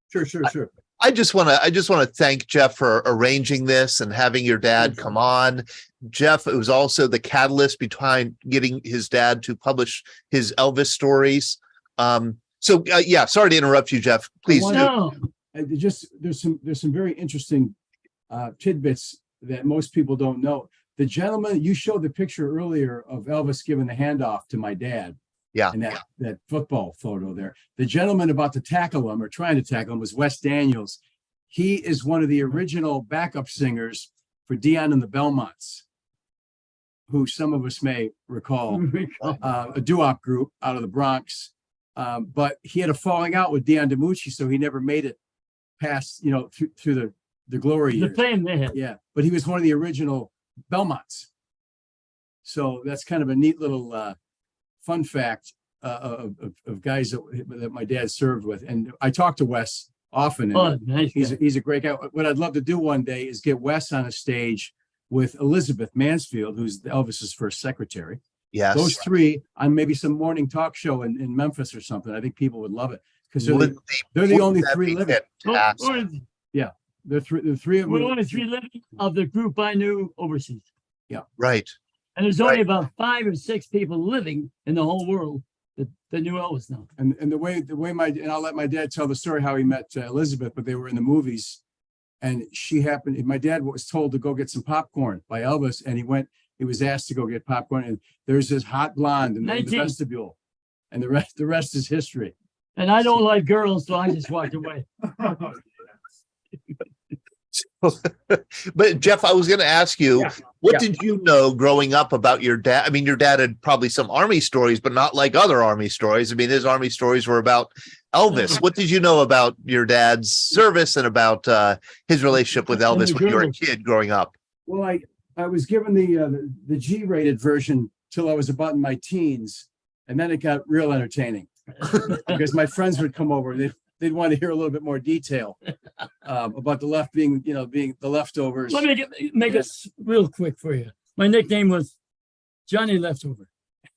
Sure. I just want to thank Jeff for arranging this and having your dad come on. Jeff, it was also the catalyst behind getting his dad to publish his Elvis stories. Yeah, sorry to interrupt you, Jeff. Please. No. There's some very interesting tidbits that most people don't know. The gentleman, you showed the picture earlier of Elvis giving the handoff to my dad. Yeah. And that football photo there. The gentleman about to tackle him or trying to tackle him was Wes Daniels. He is one of the original backup singers for Dion and the Belmonts, who some of us may recall, a doo-wop group out of the Bronx. But he had a falling out with Dion DiMucci, so he never made it past, through the glory years. The fame they had. Yeah, but he was one of the original Belmonts. So that's kind of a neat little fun fact of guys that my dad served with. And I talk to Wes often. And nice. He's a great guy. What I'd love to do one day is get Wes on a stage with Elizabeth Mansfield, who's Elvis's first secretary. Yes. Those three on maybe some morning talk show in Memphis or something. I think people would love it because they're the only three living. Yeah, they're three of them. We're only 3 living of the group I knew overseas. Yeah. Right. And there's only about 5 or 6 people living in the whole world that knew Elvis now. And the way and I'll let my dad tell the story how he met Elizabeth, but they were in the movies, and my dad was told to go get some popcorn by Elvis, and he was asked to go get popcorn, and there's this hot blonde in the vestibule, and the rest is history. And I don't like girls, so I just walked away. But Jeff, I was going to ask you, what did you know growing up about your dad? I mean, your dad had probably some Army stories, but not like other Army stories. I mean, his Army stories were about Elvis. What did you know about your dad's service and about his relationship with Elvis when you were a kid growing up? Well, I was given the G-rated version till I was about in my teens, and then it got real entertaining because my friends would come over. They'd want to hear a little bit more detail about the left being the leftovers. Let me make it real quick for you. My nickname was Johnny Leftover.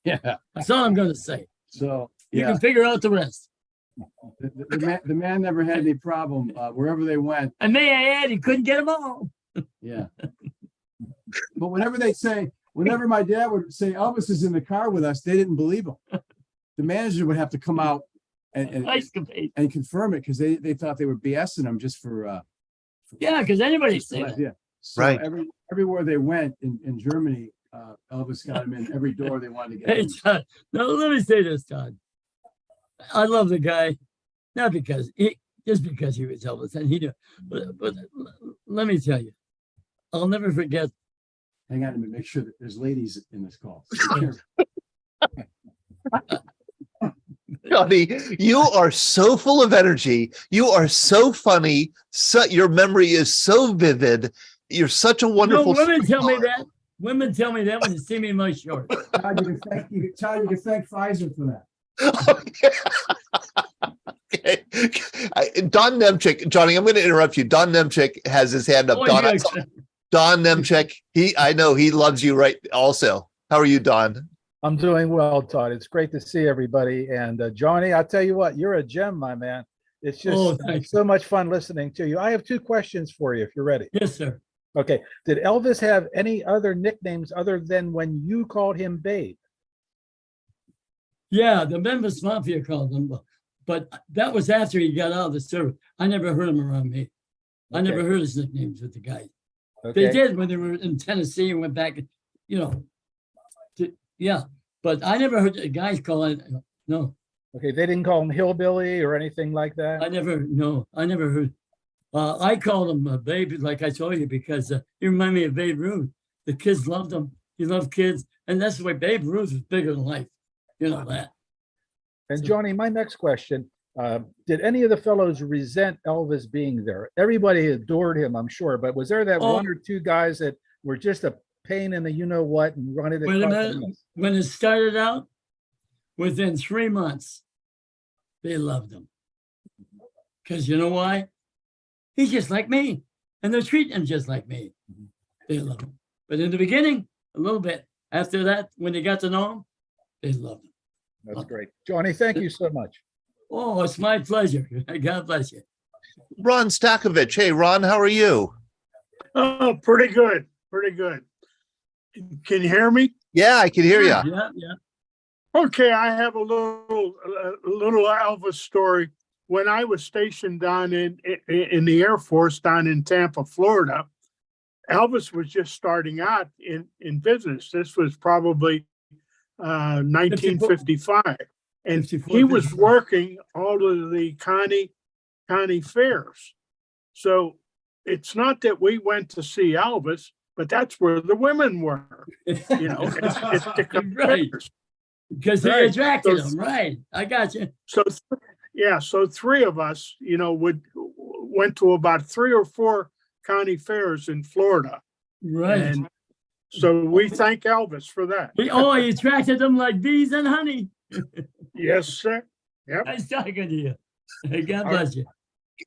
Yeah. That's all I'm going to say. So, You yeah, can figure out the rest. the man never had any problem wherever they went. And may I add, he couldn't get them all. Yeah. But whenever my dad would say Elvis is in the car with us, they didn't believe him. The manager would have to come out and Nice compete. confirm it because they thought they were BSing him just for Yeah, because anybody say that. yeah. So Right. everywhere they went in Germany, Elvis got him in every door they wanted to get Hey, in. Todd, now let me say this, Todd. I love the guy, not because just because he was Elvis and he knew, but let me tell you, I'll never forget. Hang on a minute, make sure that there's ladies in this call. Johnny, you are so full of energy. You are so funny. Your memory is so vivid. You're such a wonderful. Women tell me that. Women tell me that when they see me in my shorts. Todd, you can thank Pfizer for that. Okay. Don Nemchik, Johnny, I'm going to interrupt you. Don Nemchik has his hand up. Oh, Don, yeah. Don Nemchik, I know he loves you right also. How are you, Don? I'm doing well, Todd. It's great to see everybody. And Johnny, I'll tell you what, you're a gem, my man. It's just so much fun listening to you. I have two questions for you, if you're ready. Yes, sir. Okay. Did Elvis have any other nicknames other than when you called him Babe? Yeah, the Memphis Mafia called him, but that was after he got out of the service. I never heard him around me. I never heard his nicknames with the guys. Okay. They did when they were in Tennessee and went back, yeah. But I never heard the guys call it. No, Okay. They didn't call him Hillbilly or anything like that? I never heard. I called him Babe, like I told you, because he reminded me of Babe Ruth. The kids loved him. He loved kids. And that's the way Babe Ruth was bigger than life. You know that. And Johnny, my next question, did any of the fellows resent Elvis being there? Everybody adored him, I'm sure, but was there that one or two guys that were just a pain in the you-know-what and wanted to Wait a cause minute. a mess? When it started out, within 3 months, they loved him. Because you know why? He's just like me. And they're treating him just like me. They love him. But in the beginning, a little bit. After that, when they got to know him, they loved him. That's great. Johnny, thank you so much. Oh, it's my pleasure. God bless you. Ron Stakovich. Hey, Ron, how are you? Oh, pretty good. Pretty good. Can you hear me? Yeah, I can hear you. Yeah. Okay, I have a little Elvis story. When I was stationed down in the Air Force down in Tampa, Florida, Elvis was just starting out in business. This was probably 1955. And he was working all of the county fairs. So it's not that we went to see Elvis, but that's where the women were. It's the Right. fairs. Because he Right. attracted So- him. Right. I got you. So three of us, went to about 3 or 4 county fairs in Florida. Right. And so we thank Elvis for that. He attracted them like bees and honey. Yes, sir. Yep. Nice talking to you. God bless you.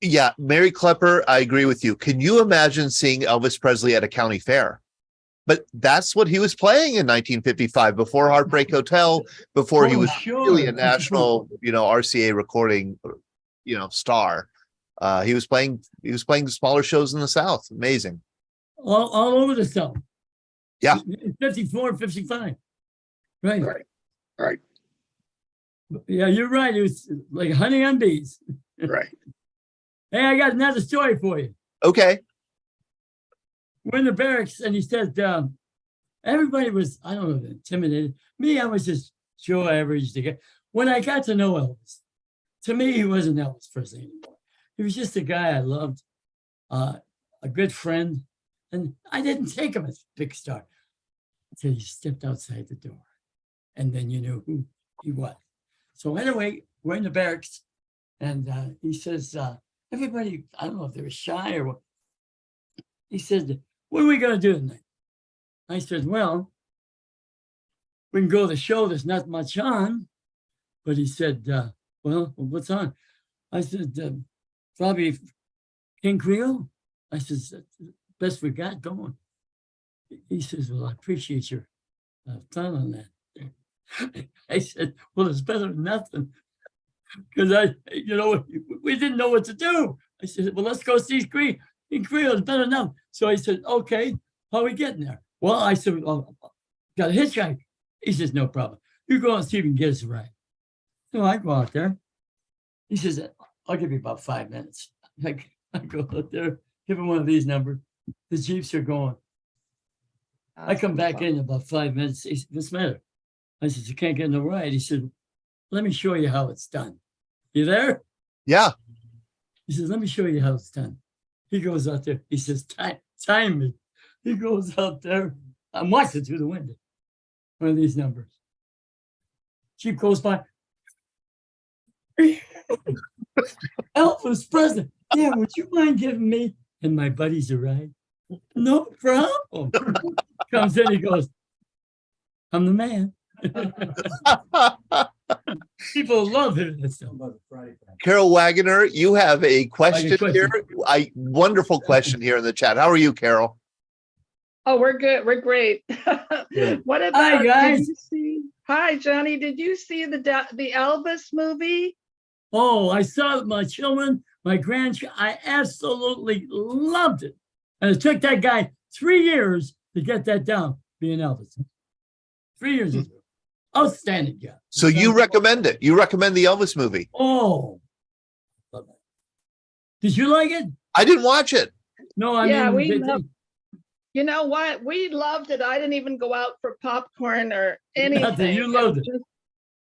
Yeah, Mary Klepper, I agree with you. Can you imagine seeing Elvis Presley at a county fair? But that's what he was playing in 1955, before Heartbreak Hotel, before he was really a national, RCA recording, star. He was playing smaller shows in the South. Amazing. All over the South. Yeah. 54, 55. Right. Right. Yeah, you're right. It was like honey on bees. Right. Hey, I got another story for you. Okay. We're in the barracks, and he said, everybody was, I don't know, intimidated. Me, I was just Joe average. When I got to know Elvis, to me, he wasn't Elvis Presley anymore. He was just a guy I loved, a good friend, and I didn't take him as a big star until he stepped outside the door, and then you knew who he was. So anyway, we're in the barracks, and he says, everybody, I don't know if they were shy or what. He said, what are we going to do tonight? I said, well, we can go to the show. There's not much on. But he said, well, what's on? I said, probably King Creole. I said, best we got going. He says, well, I appreciate your thought on that. I said, well, it's better than nothing. Because we didn't know what to do. I said, well, let's go see Creole. It's better than nothing. So I said, okay, how are we getting there? Well, I said, got a hitchhike. He says, no problem. You go and see if you can get us a ride. So I go out there. He says, I'll give you about 5 minutes. I go out there, give him one of these numbers. The Jeeps are going. I come back in about 5 minutes. He said, what's the matter? I said, you can't get no ride. He said, let me show you how it's done. You there? Yeah. He says, let me show you how it's done. He goes out there. He says, time me. He goes out there. I'm watching through the window. One of these numbers. Jeep goes by. Elvis Presley. Yeah, would you mind giving me and my buddies a ride? No problem. Comes in, he goes, I'm the man. People love hearing that stuff. Carol Wagoner, you have a question here. Wonderful question here in the chat. How are you, Carol? Oh, we're good. We're great. What about? Hi, guys. Did you see? Hi, Johnny. Did you see the Elvis movie? Oh, I saw it with my children, my grandchildren. I absolutely loved it. And it took that guy 3 years to get that down, being Elvis. 3 years ago. Outstanding job. So you recommend it? You recommend the Elvis movie? Oh, love it. Did you like it? I didn't watch it. No, I Yeah, mean, you know what? We loved it. I didn't even go out for popcorn or anything. Nothing. You loved it.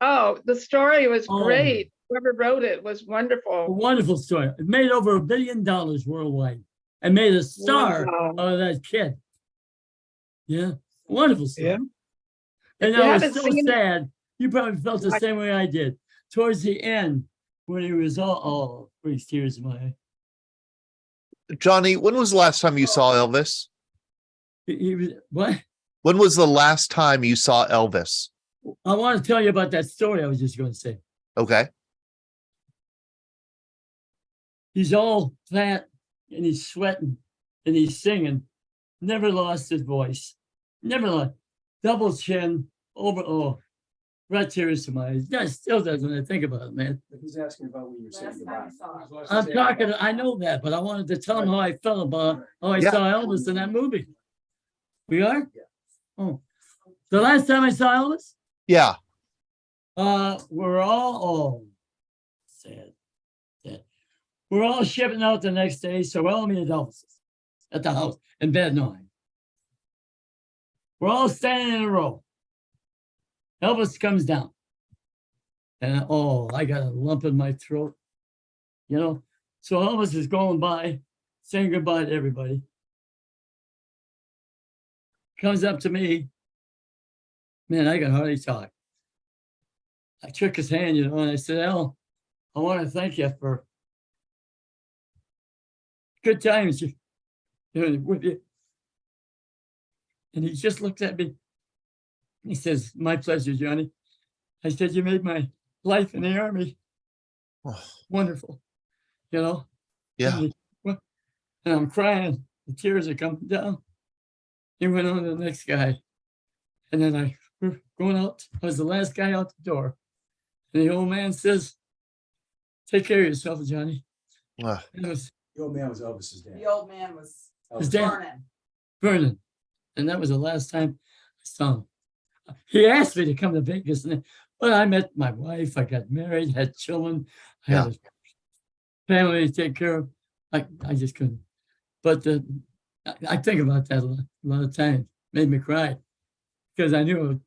Oh, the story was Oh. great. Whoever wrote it was a wonderful. wonderful story. It made over $1 billion worldwide and made a star Wow. out of that kid. Yeah, wonderful story. Yeah. And If you I was haven't so seen it- sad. You probably felt the same way I did. Towards the end, when he was all brings tears in my eye. Johnny, when was the last time you saw Elvis? He was what? When was the last time you saw Elvis? I want to tell you about that story I was just going to say. Okay. He's all fat and he's sweating and he's singing. Never lost his voice. Never lost. Double chin over. Right tears to my eyes. That still does when I think about it, man. He's asking about when you're saying goodbye. I'm talking. I know that, but I wanted to tell him how I felt about how I Yeah. saw Elvis in that movie. We are? Oh. The last time I saw Elvis? Yeah. We're all sad. We're all shipping out the next day, so we're all meeting at Elvis's at the house in bed 9. We're all standing in a row. Elvis comes down. And I got a lump in my throat. So Elvis is going by, saying goodbye to everybody. Comes up to me. Man, I can hardly talk. I shook his hand, and I said, El, I want to thank you for good times with you. And he just looked at me. He says, my pleasure, Johnny. I said, you made my life in the Army wonderful, Yeah. And I'm crying. The tears are coming down. He went on to the next guy. And then we're going out. I was the last guy out the door. And the old man says, take care of yourself, Johnny. Ah. It was The old man was Elvis's dad. The old man was his dad, burning. Vernon. And that was the last time I saw him. He asked me to come to Vegas. But I met my wife. I got married, had children. I had a family to take care of. I just couldn't. But I think about that a lot of times. Made me cry. Because I knew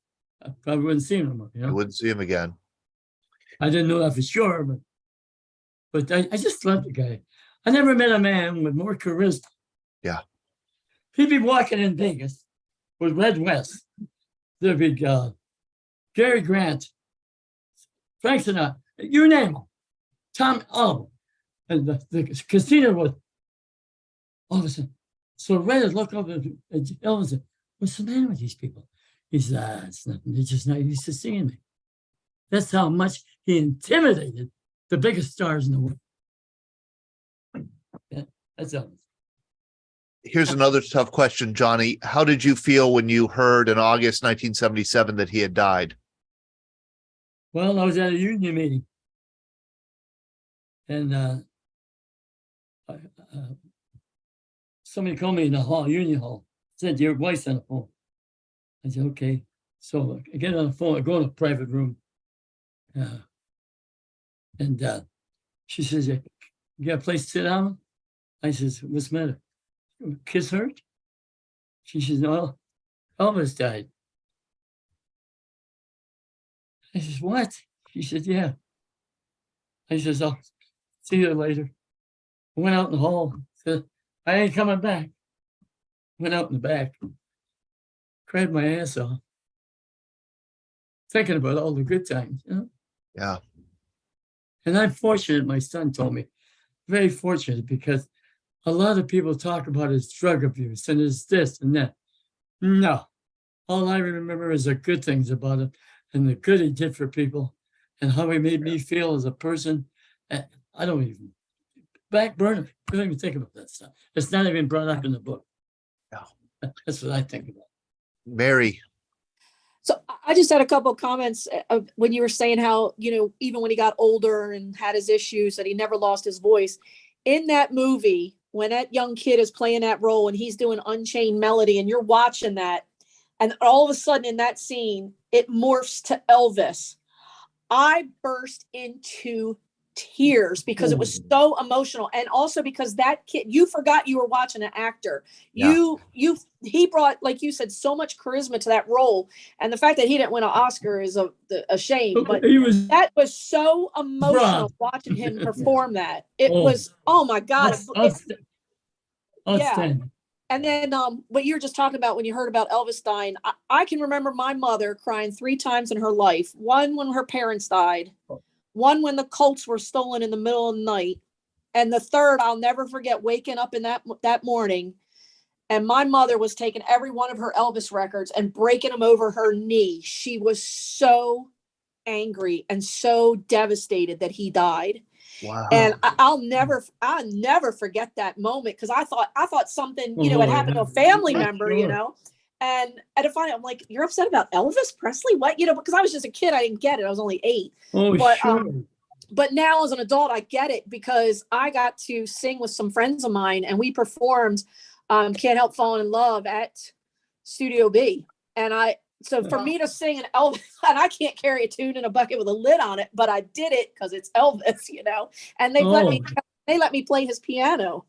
I probably wouldn't see him anymore. I wouldn't see him again. I didn't know that for sure, but I just love the guy. I never met a man with more charisma. Yeah. He'd be walking in Vegas with Red West. There'd be Gary Grant, Frank Sinatra, you name them. Tom Oliver. And the casino was all of a sudden. So Red would look up at Elvis and said, what's the matter with these people? He said, it's nothing. They're just not used to seeing me. That's how much he intimidated the biggest stars in the world. Yeah, that's Elvis. Here's another tough question, Johnny. How did you feel when you heard in August 1977 that he had died? Well, I was at a union meeting, and somebody called me in the hall, union hall, said your wife's on the phone. I said, okay. So I get on the phone, I go in a private room. And she says, you got a place to sit down? I says, what's the matter? Kiss hurt? She says, no, Elvis died. I says, what? She said, yeah. I says, I'll see you later. I went out in the hall, said, I ain't coming back. Went out in the back, cried my ass off, thinking about all the good times, you know? Yeah. And I'm fortunate, my son told me, very fortunate, because a lot of people talk about his drug abuse and his this and that. No, all I remember is the good things about him and the good he did for people and how he made me feel as a person. And I don't even, back burner, I don't even think about that stuff. It's not even brought up in the book. No. That's what I think about. Mary. So I just had a couple of comments when you were saying how, even when he got older and had his issues, that he never lost his voice. In that movie, when that young kid is playing that role and he's doing Unchained Melody and you're watching that, and all of a sudden in that scene, it morphs to Elvis. I burst into tears because it was so emotional. And also because that kid, you forgot you were watching an actor. Yeah. He brought, like you said, so much charisma to that role. And the fact that he didn't win an Oscar is a shame, but that was so emotional watching him perform that. It was, oh my God. Yeah. And then what you were just talking about when you heard about Elvis dying, I can remember my mother crying 3 times in her life. One when her parents died, one when the Colts were stolen in the middle of the night, and the third, I'll never forget waking up in that morning, and my mother was taking every one of her Elvis records and breaking them over her knee. She was so angry and so devastated that he died. Wow. And I'll never forget that moment, because I thought something, had happened to a family member, And at a point, I'm like, you're upset about Elvis Presley? What? Because I was just a kid. I didn't get it. I was only 8. But now as an adult, I get it, because I got to sing with some friends of mine and we performed Can't Help Falling in Love at Studio B. And for me to sing an Elvis, and I can't carry a tune in a bucket with a lid on it, but I did it because it's Elvis, and they let me play his piano.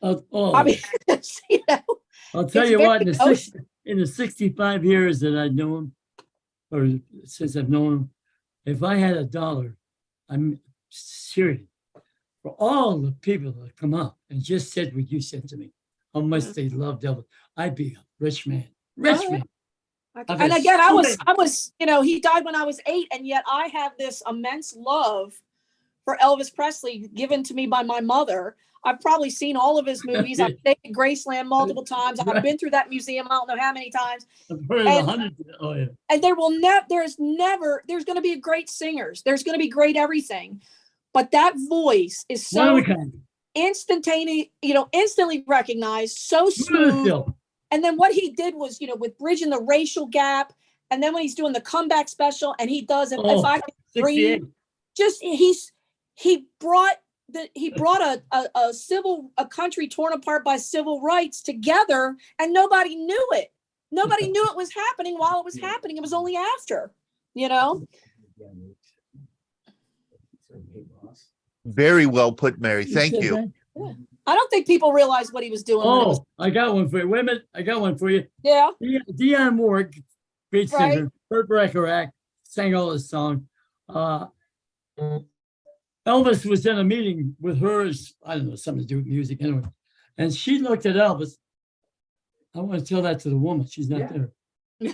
I mean, I'll tell you what, in the 65 years that I've known him, or since I've known him, if I had $1, I'm serious, for all the people that come up and just said what you said to me, how much they loved Elvis, I'd be a rich man. Man. And again, I was, he died when I was 8, and yet I have this immense love for Elvis Presley given to me by my mother. I've probably seen all of his movies. I've stayed at Graceland multiple times. I've been through that museum, I don't know how many times. I've heard of 100. Oh, yeah. And there's going to be great singers. There's going to be great everything. But that voice is so instantaneous, instantly recognized, so smooth. And then what he did was, with bridging the racial gap. And then when he's doing the comeback special and he does it, if I Can Dream, just he brought a country torn apart by civil rights together, and nobody knew it. Nobody knew it was happening while it was happening. It was only after, Very well put, Mary. Thank you. Yeah. I don't think people realize what he was doing. I got one for you. Wait a minute. I got one for you. Yeah. Dionne Warwick, great singer. Burt Bacharach sang all this song. Elvis was in a meeting with hers. I don't know, something to do with music anyway. And she looked at Elvis. I want to tell that to the woman. She's not there.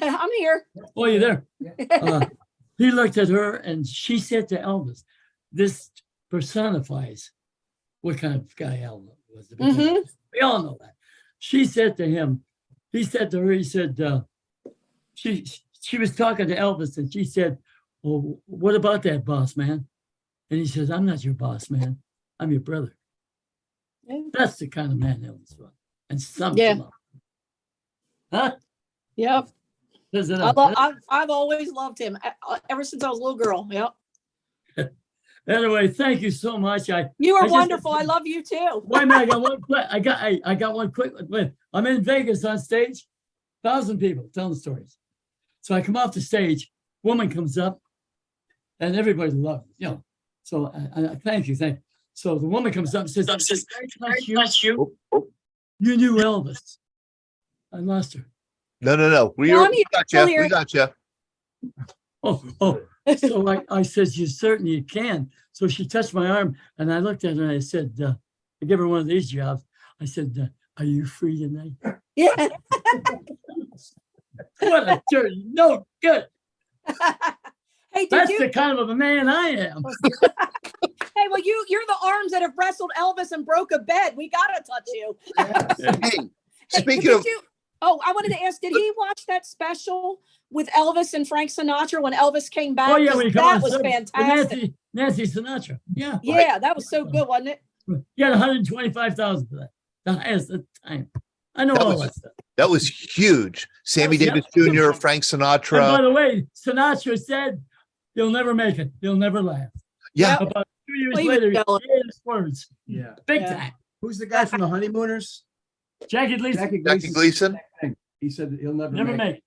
I'm here. Oh, you're there. He looked at her and she said to Elvis, this personifies what kind of guy Elvis was. Mm-hmm. We all know that. She said to him, he said to her, he said, she was talking to Elvis and she said, well, what about that, boss man? And he says, I'm not your boss, man. I'm your brother. Yeah. That's the kind of man Elvis was. and sums Yeah. them up. Huh? Yep. Says it up. I've always loved him ever since I was a little girl. Yep. Anyway, thank you so much. You I are just- wonderful. I love you too. Wait a minute, I got one quick. I'm in Vegas on stage, 1,000 people telling stories. So I come off the stage, woman comes up, and everybody loves it, you know. So I thank you. So the woman comes up and says, "That's you. You knew Elvis." I lost her. No. We No, I'm here. got Still you. here. We got you. Oh. So I said, "You certainly can." So she touched my arm, and I looked at her and I said, I give her one of these jobs. I said, "Are you free tonight?" Yeah. What a jerk. No good. Hey, did That's you? the kind of a man I am. Hey, well, you're the arms that have wrestled Elvis and broke a bed. We gotta touch you. Hey, Hey, speaking did of, you? Oh, I wanted to ask, did he watch that special with Elvis and Frank Sinatra when Elvis came back? Oh yeah, 'Cause we come that on was sub- fantastic. Nancy Sinatra. Yeah. Yeah, that was so good, wasn't it? He had 125,000 for that. The highest at the time. I know That all was- that stuff. that was huge. Sammy Yeah. Davis Jr., Frank And by Sinatra. the way, Sinatra said, "You'll never make it. You'll never laugh." Yeah. About 2 years Well, he was later, he jealous. said his words. Yeah. Big Yeah. time. Who's the guy from the Honeymooners? Jackie Gleason, Jackie Gleason. He said that he'll never, never make make it.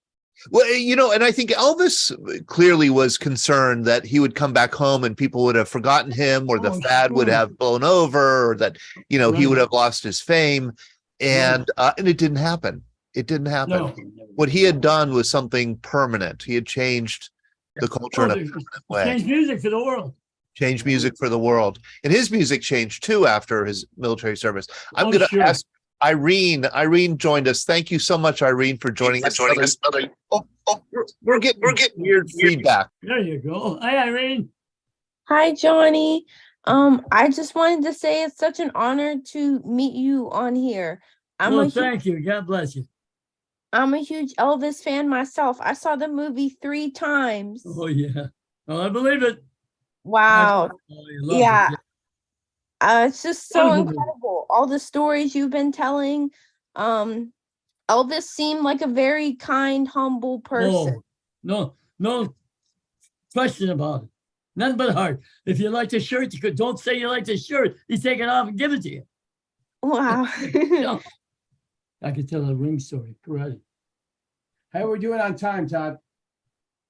Well, and I think Elvis clearly was concerned that he would come back home and people would have forgotten him, or the Oh, fad would sure. have blown over, or that, he Right. would have lost his fame. And it didn't happen. It didn't happen. No. What he had done was something permanent. He had changed the culture in a permanent way, Change music for the world. changed music for the world. And his music changed too after his military service. I'm Oh, going to sure. ask Irene. Irene joined us. Thank you so much, Irene, for joining us. We're getting weird feedback. There you go. Hi, Irene. Hi, Johnny. I just wanted to say it's such an honor to meet you on here. Well, thank you. God bless you. I'm a huge Elvis fan myself. I saw the movie 3 times. Oh, yeah. Oh, I believe it. Wow. Oh, you love Yeah. it. It's just so Wonderful. incredible. All the stories you've been telling. Elvis seemed like a very kind, humble person. Oh, no question about it. Nothing but heart. If you like the shirt, you could don't say you like the shirt. He take it off and give it to you. Wow. No. I could tell a ring story. Karate. How are we doing on time, Todd?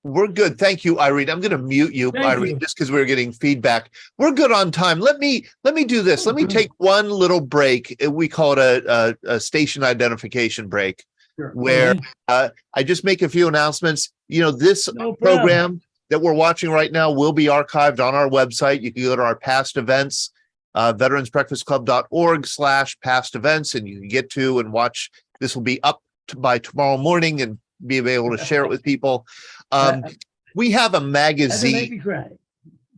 We're good. Thank you, Irene. I'm going to mute you, Thank Irene, you. just because we're getting feedback. We're good on time. Let me do this. Let me take one little break. We call it a station identification break, Sure. where I just make a few announcements. This No problem. program that we're watching right now will be archived on our website. You can go to our past events, veteransbreakfastclub.org/past events, and you can get to and watch. This will be up by tomorrow morning and be able to share it with people. We have a That make magazine, me cry.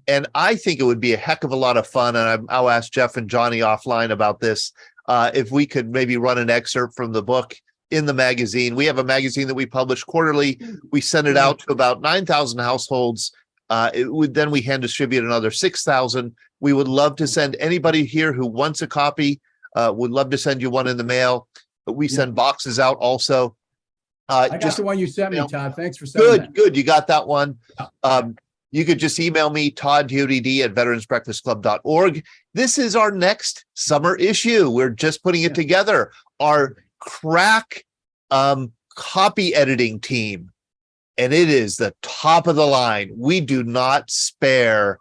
and I think it would be a heck of a lot of fun. And I'll ask Jeff and Johnny offline about this. If we could maybe run an excerpt from the book in the magazine. We have a magazine that we publish quarterly. We send it out to about 9,000 households. Then we hand distribute another 6,000. We would love to send anybody here who wants a copy. Would love to send you one in the mail. We send boxes out also. I got Just the one you sent me, Todd. Thanks for sending that. good. You got that one. You could just email me, todd@veteransbreakfastclub.org. This is our next summer issue. We're just putting it together. Our crack copy editing team, and it is the top of the line. We do not spare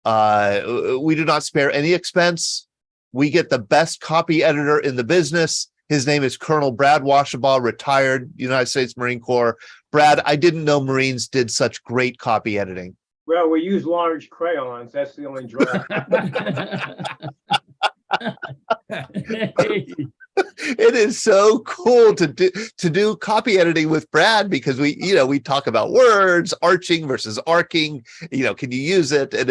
any expense. We get the best copy editor in the business. His name is Colonel Brad Washabaugh, retired United States Marine Corps. Brad, I didn't know Marines did such great copy editing. Well, we use large crayons. That's the only draw. It is so cool to do copy editing with Brad, because we talk about words, arching versus arcing. Can you use it? And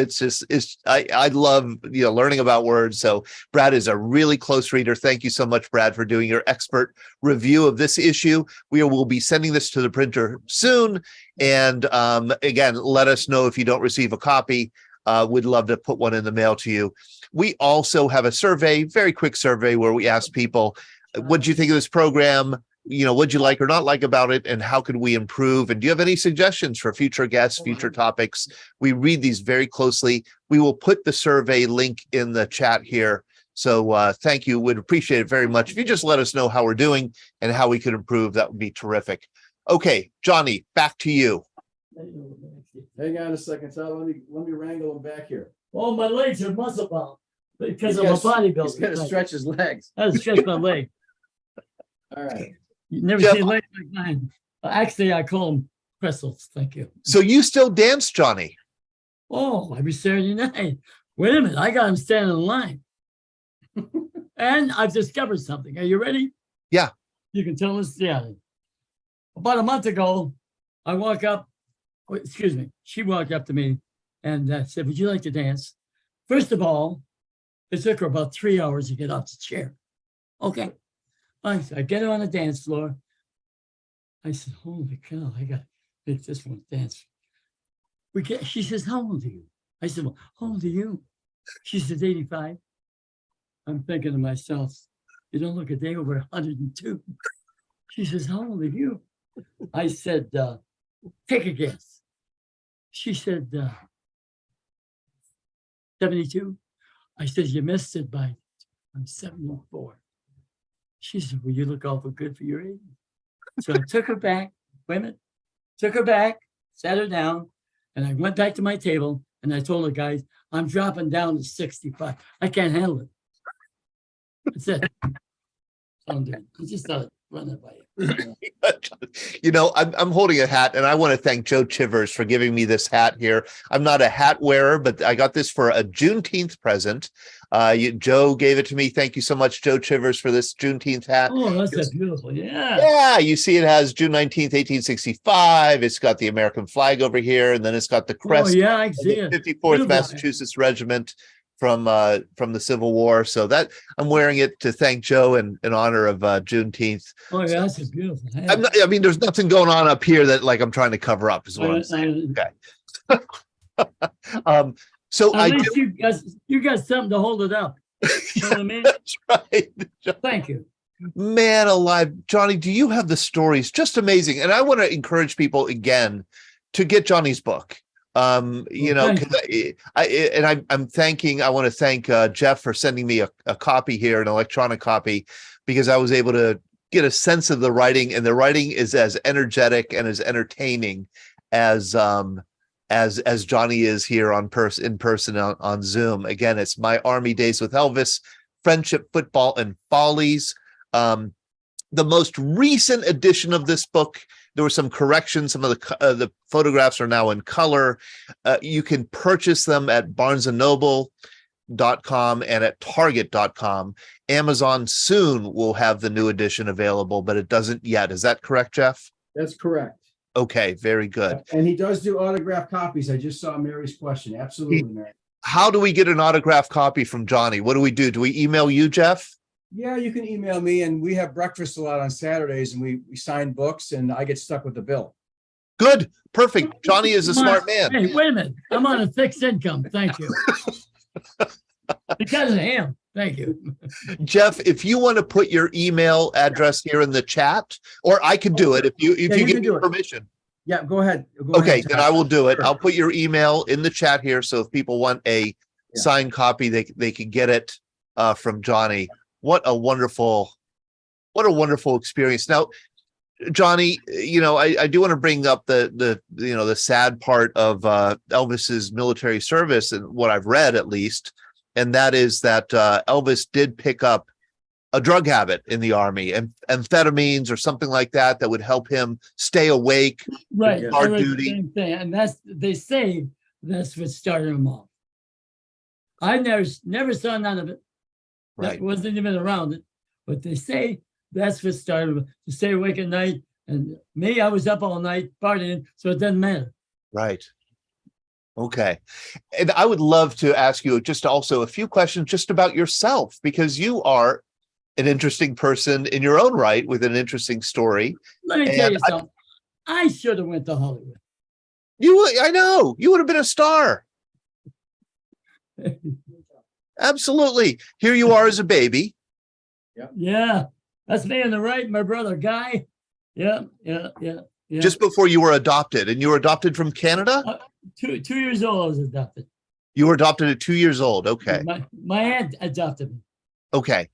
I love learning about words. So Brad is a really close reader. Thank you so much, Brad, for doing your expert review of this issue. We will be sending this to the printer soon. And again, let us know if you don't receive a copy. We'd love to put one in the mail to you. We also have a survey, very quick survey, where we ask people What did you think of this program? What'd you like or not like about it, and how could we improve? And do you have any suggestions for future guests, future topics? We read these very closely. We will put the survey link in the chat here. So thank you. Would appreciate it very much. If you just let us know how we're doing and how we could improve, that would be terrific. Okay, Johnny, back to you. Hang on a second, Tom. Let me wrangle him back here. Oh, my legs are muscle bound because He's I'm a gotta- bodybuilder. He's got to stretch his legs. I stretch my leg. All right. You never Jeff- seen legs like mine. Actually, I call them crystals. Thank you. So you still dance, Johnny? Oh, every Saturday night. Wait a minute. I got him standing in line. And I've discovered something. Are you ready? Yeah. You can tell us. Yeah. About a month ago, I walk up. Excuse me. She walked up to me and said, "Would you like to dance?" First of all, it took her about 3 hours to get off the chair. Okay. I get her on the dance floor. I said, "Holy cow, I got to make this one dance." She says, "How old are you?" I said, "Well, how old are you?" She says, 85. I'm thinking to myself, you don't look a day over 102. She says, "How old are you?" I said, "Take a guess." She said, 72. I said, "You missed it by, I'm 74. She said, "Well, you look awful good for your age." So I took her back, took her back, sat her down, and I went back to my table and I told the guys, "I'm dropping down to 65. I can't handle it." That's it. I'm doing. I just thought I'd run that by you. I'm holding a hat, and I want to thank Joe Chivers for giving me this hat here. I'm not a hat wearer, but I got this for a Juneteenth present. Joe gave it to me. Thank you so much, Joe Chivers, for this Juneteenth hat. Oh, that's beautiful. Yeah. Yeah, you see it has June 19th, 1865. It's got the American flag over here, and then it's got the crest Oh, yeah, I of see the it. 54th Beautiful. Massachusetts Regiment from the Civil War. So that I'm wearing it to thank Joe in honor of Juneteenth. Oh, yeah, that's a beautiful hat. There's nothing going on up here that I'm trying to cover up is what I'm saying. Okay. So At least you got something to hold it up. You know what I mean? That's right. Thank you. Man alive, Johnny, do you have the stories? Just amazing. And I want to encourage people again to get Johnny's book. I want to thank Jeff for sending me a copy here, an electronic copy, because I was able to get a sense of the writing, and the writing is as energetic and as entertaining as Johnny is here in person on Zoom. Again, it's My Army Days with Elvis, Friendship, Football, and Follies. The most recent edition of this book, there were some corrections. Some of the photographs are now in color. You can purchase them at barnesandnoble.com and at target.com. Amazon soon will have the new edition available, but it doesn't yet. Is that correct, Jeff? That's correct. Okay, very good. And he does do autographed copies. I just saw Mary's question. Absolutely, Mary. How do we get an autographed copy from Johnny? What do we do? Do we email you, Jeff? Yeah, you can email me, and we have breakfast a lot on Saturdays, and we sign books, and I get stuck with the bill. Good. Perfect. Johnny is a smart man. Hey, wait a minute. I'm on a fixed income. Thank you. Because of him. Thank you. Jeff, if you want to put your email address here in the chat, or I could do it if you give me permission. Yeah, go ahead. Okay, then I will do it. I'll put your email in the chat here, so if people want a signed copy, they can get it from Johnny. What a wonderful experience. Now, Johnny, I do want to bring up the sad part of Elvis's military service, and what I've read at least, and that is that Elvis did pick up a drug habit in the Army, and amphetamines or something like that would help him stay awake. Right. Guard duty. Same thing. And they say that's what started him off. I never saw none of it. Right. Wasn't even around it. But they say that's what started him to stay awake at night. And me, I was up all night partying, so it doesn't matter. Right. Okay. And I would love to ask you just also a few questions just about yourself, because you are an interesting person in your own right with an interesting story. Let me tell you something. I should have went to Hollywood. I know. You would have been a star. Absolutely. Here you are as a baby. Yeah. That's me on the right, my brother Guy. Yeah. Just before you were adopted, and you were adopted from Canada? 2 years old, I was adopted. You were adopted at 2 years old. Okay. My aunt adopted me. Okay.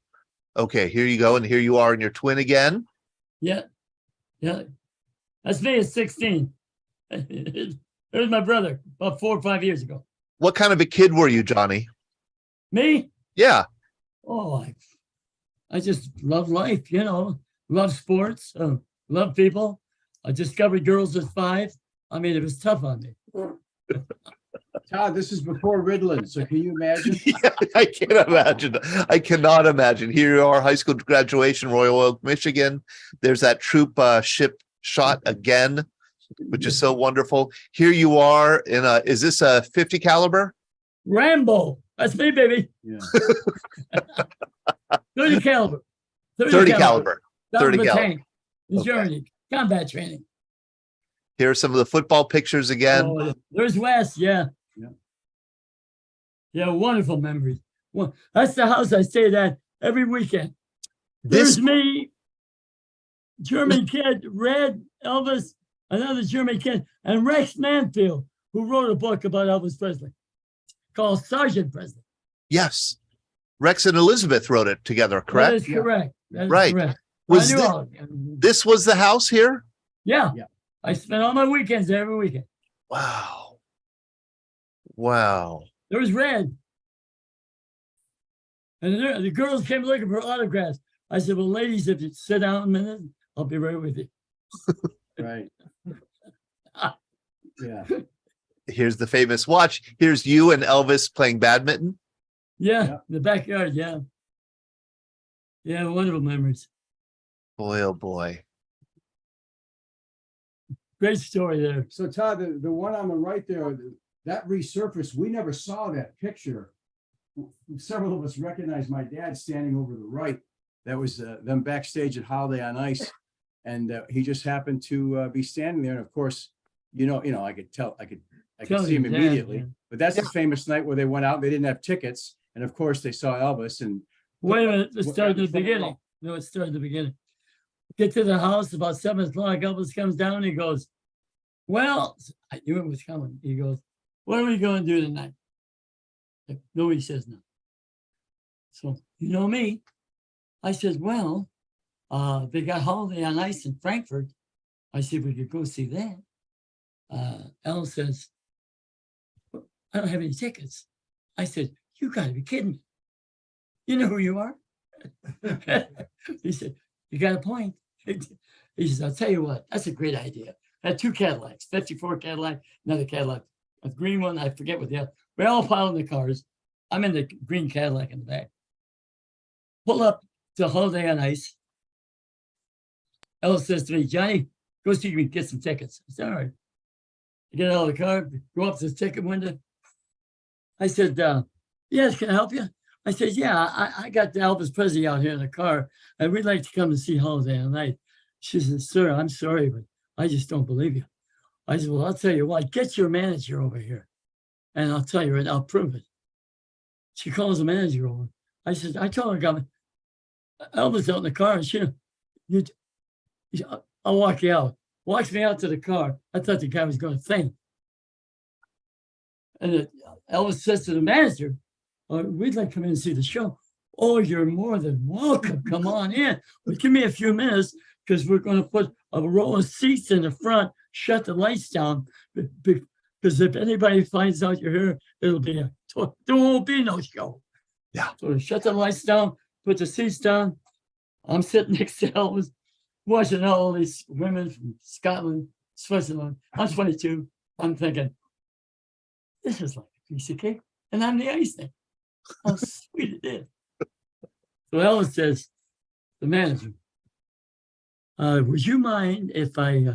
Here you go. And here you are in your twin again. Yeah. That's me at 16. There's my brother about 4 or 5 years ago. What kind of a kid were you, Johnny? Me? Yeah. Oh, I just love life, love sports, love people. I discovered girls at 5. I mean, it was tough on me. Todd, this is before Ritalin, so can you imagine? Yeah, I can't imagine. I cannot imagine. Here you are, high school graduation, Royal Oak, Michigan. There's that troop ship shot again, which is so wonderful. Here you are in is this a 50 caliber? Rambo. That's me, baby. Yeah. 30 caliber. 30 caliber. Down 30 the caliber. tank in Germany. Combat training. Here are some of the football pictures again. Oh, there's Wes. Yeah, wonderful memories. Well, that's the house I stayed at every weekend. There's me, German kid, Red, Elvis, another German kid, and Rex Manfield, who wrote a book about Elvis Presley called Sergeant Presley. Yes. Rex and Elizabeth wrote it together, correct? That is correct. That is Right. correct. Was I knew thi- all of them. This was the house here? Yeah. Yeah. I spent all my weekends there every weekend. Wow. There was Red. And the girls came looking for autographs. I said, well, ladies, if you sit down a minute, I'll be right with you. Right. Yeah. Here's the famous watch. Here's you and Elvis playing badminton. Yeah, the backyard, yeah. Yeah, wonderful memories. Boy, oh boy. Great story there. So Todd, the one on the right there, that resurfaced, we never saw that picture. Several of us recognized my dad standing over the right. That was them backstage at Holiday on Ice. And he just happened to be standing there. And of course, I could tell, I could see him your dad, immediately. yeah. But that's the famous night where they went out, they didn't have tickets. And of course they saw Elvis and Wait a minute, let's start at the beginning. No, let's start at the beginning. Get to the house about 7 o'clock. Elvis comes down and he goes, well, I knew it was coming. He goes, what are we going to do tonight? Nobody says no. So, you know me. I said, well, they got Holiday on Ice in Frankfurt. I said, we could go see that. Al says, I don't have any tickets. I said, you got to be kidding me. You know who you are? He said, you got a point. He says, I'll tell you what, that's a great idea. I had 2 Cadillacs, 54 Cadillac, another Cadillac, a green one, I forget what the other. We all piled in the cars. I'm in the green Cadillac in the back. Pull up to Holiday on Ice. Ellis says to me, Johnny, go see if you can get some tickets. I said, all right. I get out of the car, go up to the ticket window. I said, yes, can I help you? I said, yeah, I got the Elvis Presley out here in the car, and we'd like to come and see Holiday on Ice. She said, sir, I'm sorry, but I just don't believe you. I said, well, I'll tell you what, get your manager over here, and I'll tell you, and I'll prove it. She calls the manager over. I said, I told her, Elvis out in the car, and I'll walk you out. Walks me out to the car. I thought the guy was going to faint. And Elvis says to the manager, we'd like to come in and see the show. Oh, you're more than welcome. Come on in. But give me a few minutes because we're going to put a row of seats in the front, shut the lights down. Because if anybody finds out you're here, there won't be no show. Yeah. So they shut the lights down, put the seats down. I'm sitting next to Elvis, watching all these women from Scotland, Switzerland. I'm 22. I'm thinking, this is like a piece of cake. And I'm the icing. How sweet it is. So Elvis says, the manager, would you mind if I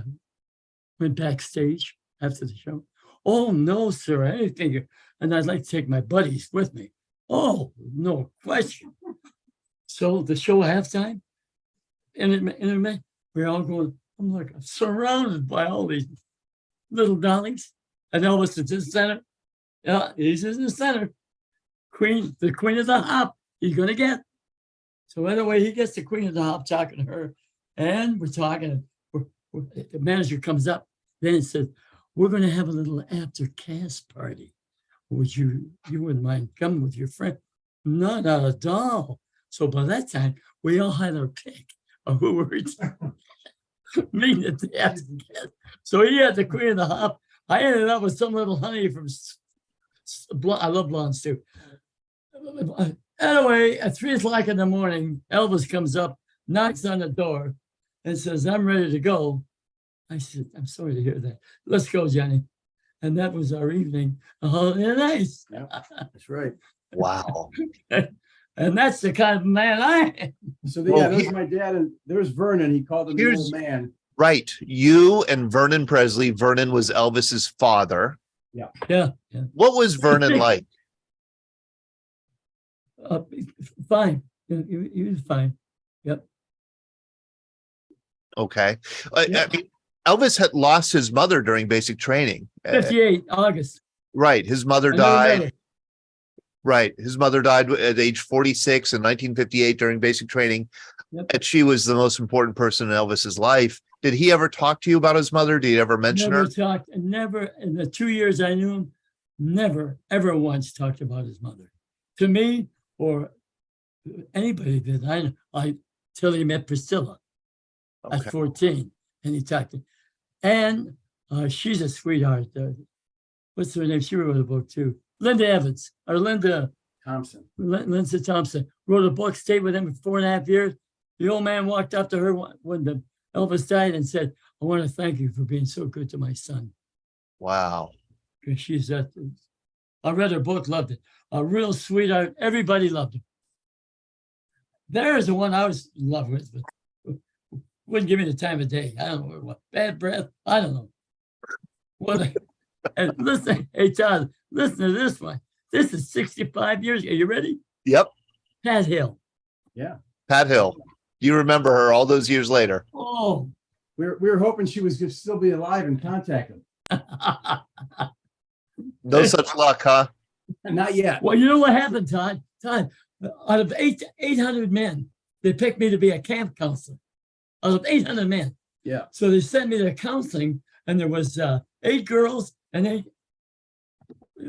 went backstage after the show? Oh, no, sir, anything. And I'd like to take my buddies with me. Oh, no question. So the show halftime, and we're all going, I'm like surrounded by all these little darlings. And Elvis is in the center. Yeah, he's in the center. The queen of the hop, he's going to get. So anyway, he gets the Queen of the Hop talking to her, and we're talking. The manager comes up, then he says, "We're going to have a little after cast party. Would you wouldn't mind coming with your friend?" Not at all. So by that time, we all had our pick of who we were meeting at the after cast. So he had the Queen of the Hop. I ended up with some little honey from. I love blondes too. Anyway, at 3:00 in the morning, Elvis comes up, knocks on the door, and says, "I'm ready to go." I said, "I'm sorry to hear that. Let's go, Johnny." And that was our evening. Oh, yeah, nice. Yeah, that's right. Wow. And that's the kind of man I am. So Well, there's my dad, and there's Vernon. He called him the old man. Right. You and Vernon Presley. Vernon was Elvis's father. Yeah. What was Vernon like? Fine. He was fine. Yep. Okay. Yeah. I mean, Elvis had lost his mother during basic training. 58, August. Right. His mother I know died. that. Right. His mother died at age 46 in 1958 during basic training. Yep. And she was the most important person in Elvis's life. Did he ever talk to you about his mother? Did he ever mention Never her? talked, and never in the 2 years I knew him, never ever once talked about his mother to me or anybody did. I till he met Priscilla at 14, and he talked to, and she's a sweetheart. What's her name? She wrote a book too. Linda Evans or Linda Thompson. Linda Thompson wrote a book. Stayed with him for 4.5 years. The old man walked up to her when Elvis died and said, "I want to thank you for being so good to my son." Wow. Because she's that. I read her book, loved it. A real sweetheart. Everybody loved her. There's the one I was in love with, but wouldn't give me the time of day. I don't know what. Bad breath. I don't know. What? And listen, hey Todd, listen to this one. This is 65 years ago. You ready? Yep. Pat Hill. Yeah. Pat Hill. You remember her all those years later. Oh. We were hoping she was going to still be alive and contact him. No such luck, huh? Not yet. Well, you know what happened, Todd? Todd, out of 800 men, they picked me to be a camp counselor. Out of 800 men. Yeah. So they sent me to counseling, and there was 8 girls and 8.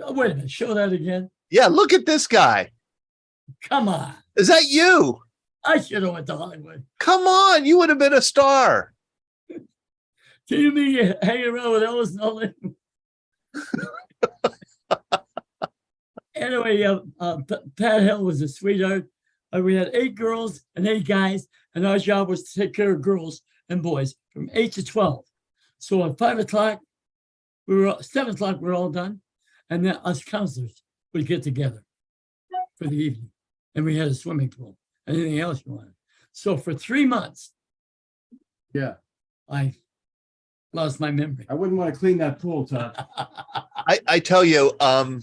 Oh, wait a minute, show that again. Yeah, look at this guy. Come on. Is that you? I should have went to Hollywood. Come on, you would have been a star. Do you mean you hang around with Elvis and all that? Anyway, Pat Hill was a sweetheart. We had 8 girls and 8 guys, and our job was to take care of girls and boys from 8 to 12. So at 5 o'clock, 7 o'clock, we were all done. And then us counselors would get together for the evening. And we had a swimming pool, anything else you wanted. So for 3 months, Yeah. I lost my memory. I wouldn't want to clean that pool, Todd. I tell you, I'm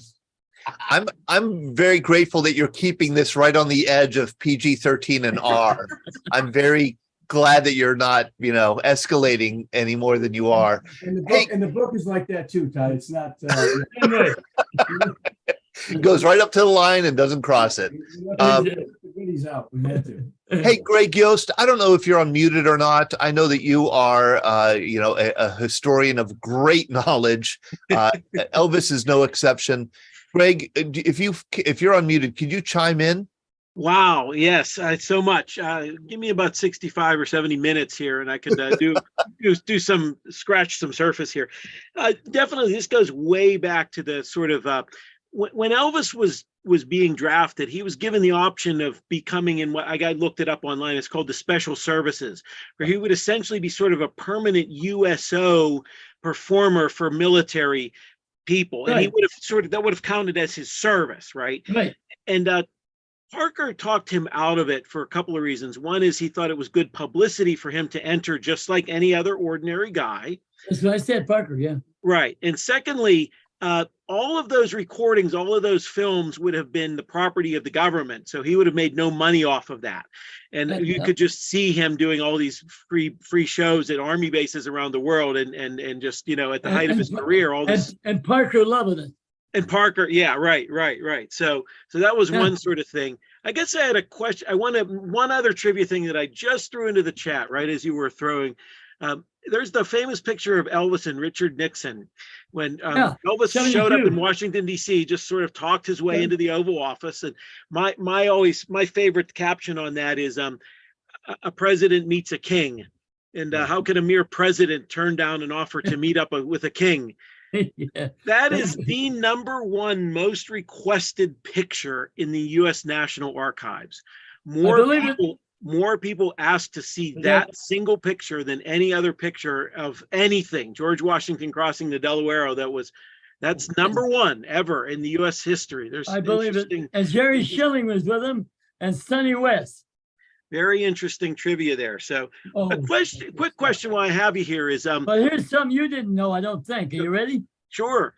very grateful that you're keeping this right on the edge of PG-13 and R. I'm very glad that you're not, escalating any more than you are. And the book is like that too, Todd. It's not. It goes right up to the line and doesn't cross it. He's out. We had to. Hey, Greg Yost, I don't know if you're unmuted or not. I know that you are, a historian of great knowledge. Elvis is no exception. Greg, if you're unmuted, could you chime in? Wow. Yes. So much. Give me about 65 or 70 minutes here, and I could do some scratch some surface here. Definitely, this goes way back to the sort of when Elvis was being drafted. He was given the option of becoming in what I looked it up online. It's called the Special Services, where he would essentially be sort of a permanent USO performer for military people, and he would have that would have counted as his service, right? Right. And Parker talked him out of it for a couple of reasons. One is he thought it was good publicity for him to enter just like any other ordinary guy. That's what I said, Parker, yeah. Right. And secondly, all of those recordings, all of those films would have been the property of the government. So he would have made no money off of that. And you could just see him doing all these free shows at army bases around the world and just, at the height of his career, all this. And Parker loving it. And Parker, yeah, right. So that was one sort of thing. I guess I had a question. One other trivia thing that I just threw into the chat right as you were throwing. There's the famous picture of Elvis and Richard Nixon when Elvis showed up in Washington, D.C., just sort of talked his way into the Oval Office. And my favorite caption on that is a president meets a king. And how can a mere president turn down an offer to meet up with a king? That is the #1 most requested picture in the U.S. National Archives. More people asked to see that single picture than any other picture of anything. George Washington crossing the Delaware. That's #1 ever in the U.S. history. I believe it. And Jerry Schilling was with him, and Sonny West. Very interesting trivia there. So quick question while I have you here is but here's something you didn't know, I don't think. Are you ready? Sure.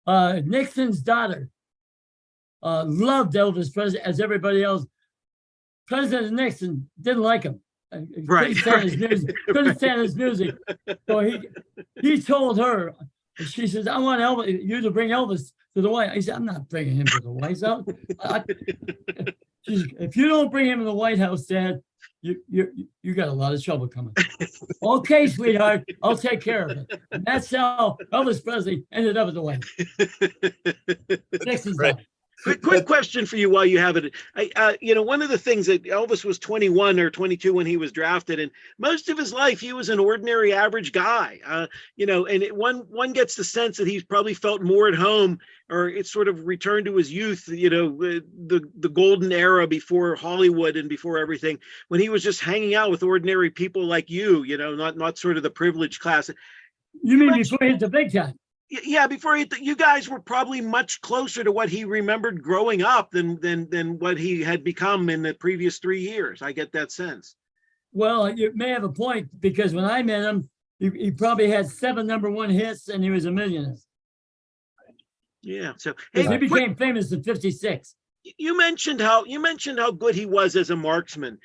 Nixon's daughter loved Elvis Presley as everybody else. President Nixon didn't like him. Right. Couldn't stand his music. So he told her, she says, I want you to bring Elvis to the White House. He said, I'm not bringing him to the White House. If you don't bring him to the White House, Dad, you got a lot of trouble coming. Okay, sweetheart, I'll take care of it. And that's how Elvis Presley ended up at the White House. Nixon's right. Quick question for you while you have it. One of the things that Elvis was 21 or 22 when he was drafted, and most of his life he was an ordinary, average guy. And one gets the sense that he's probably felt more at home, or it's sort of returned to his youth. The golden era before Hollywood and before everything, when he was just hanging out with ordinary people like you. Not sort of the privileged class. You mean before he hit the big time? Yeah, before you guys were probably much closer to what he remembered growing up than what he had become in the previous 3 years. I get that sense. Well, you may have a point, because when I met him, he probably had 7 #1 hits and he was a millionaire. Yeah. So he became famous in '56. You mentioned how good he was as a marksman.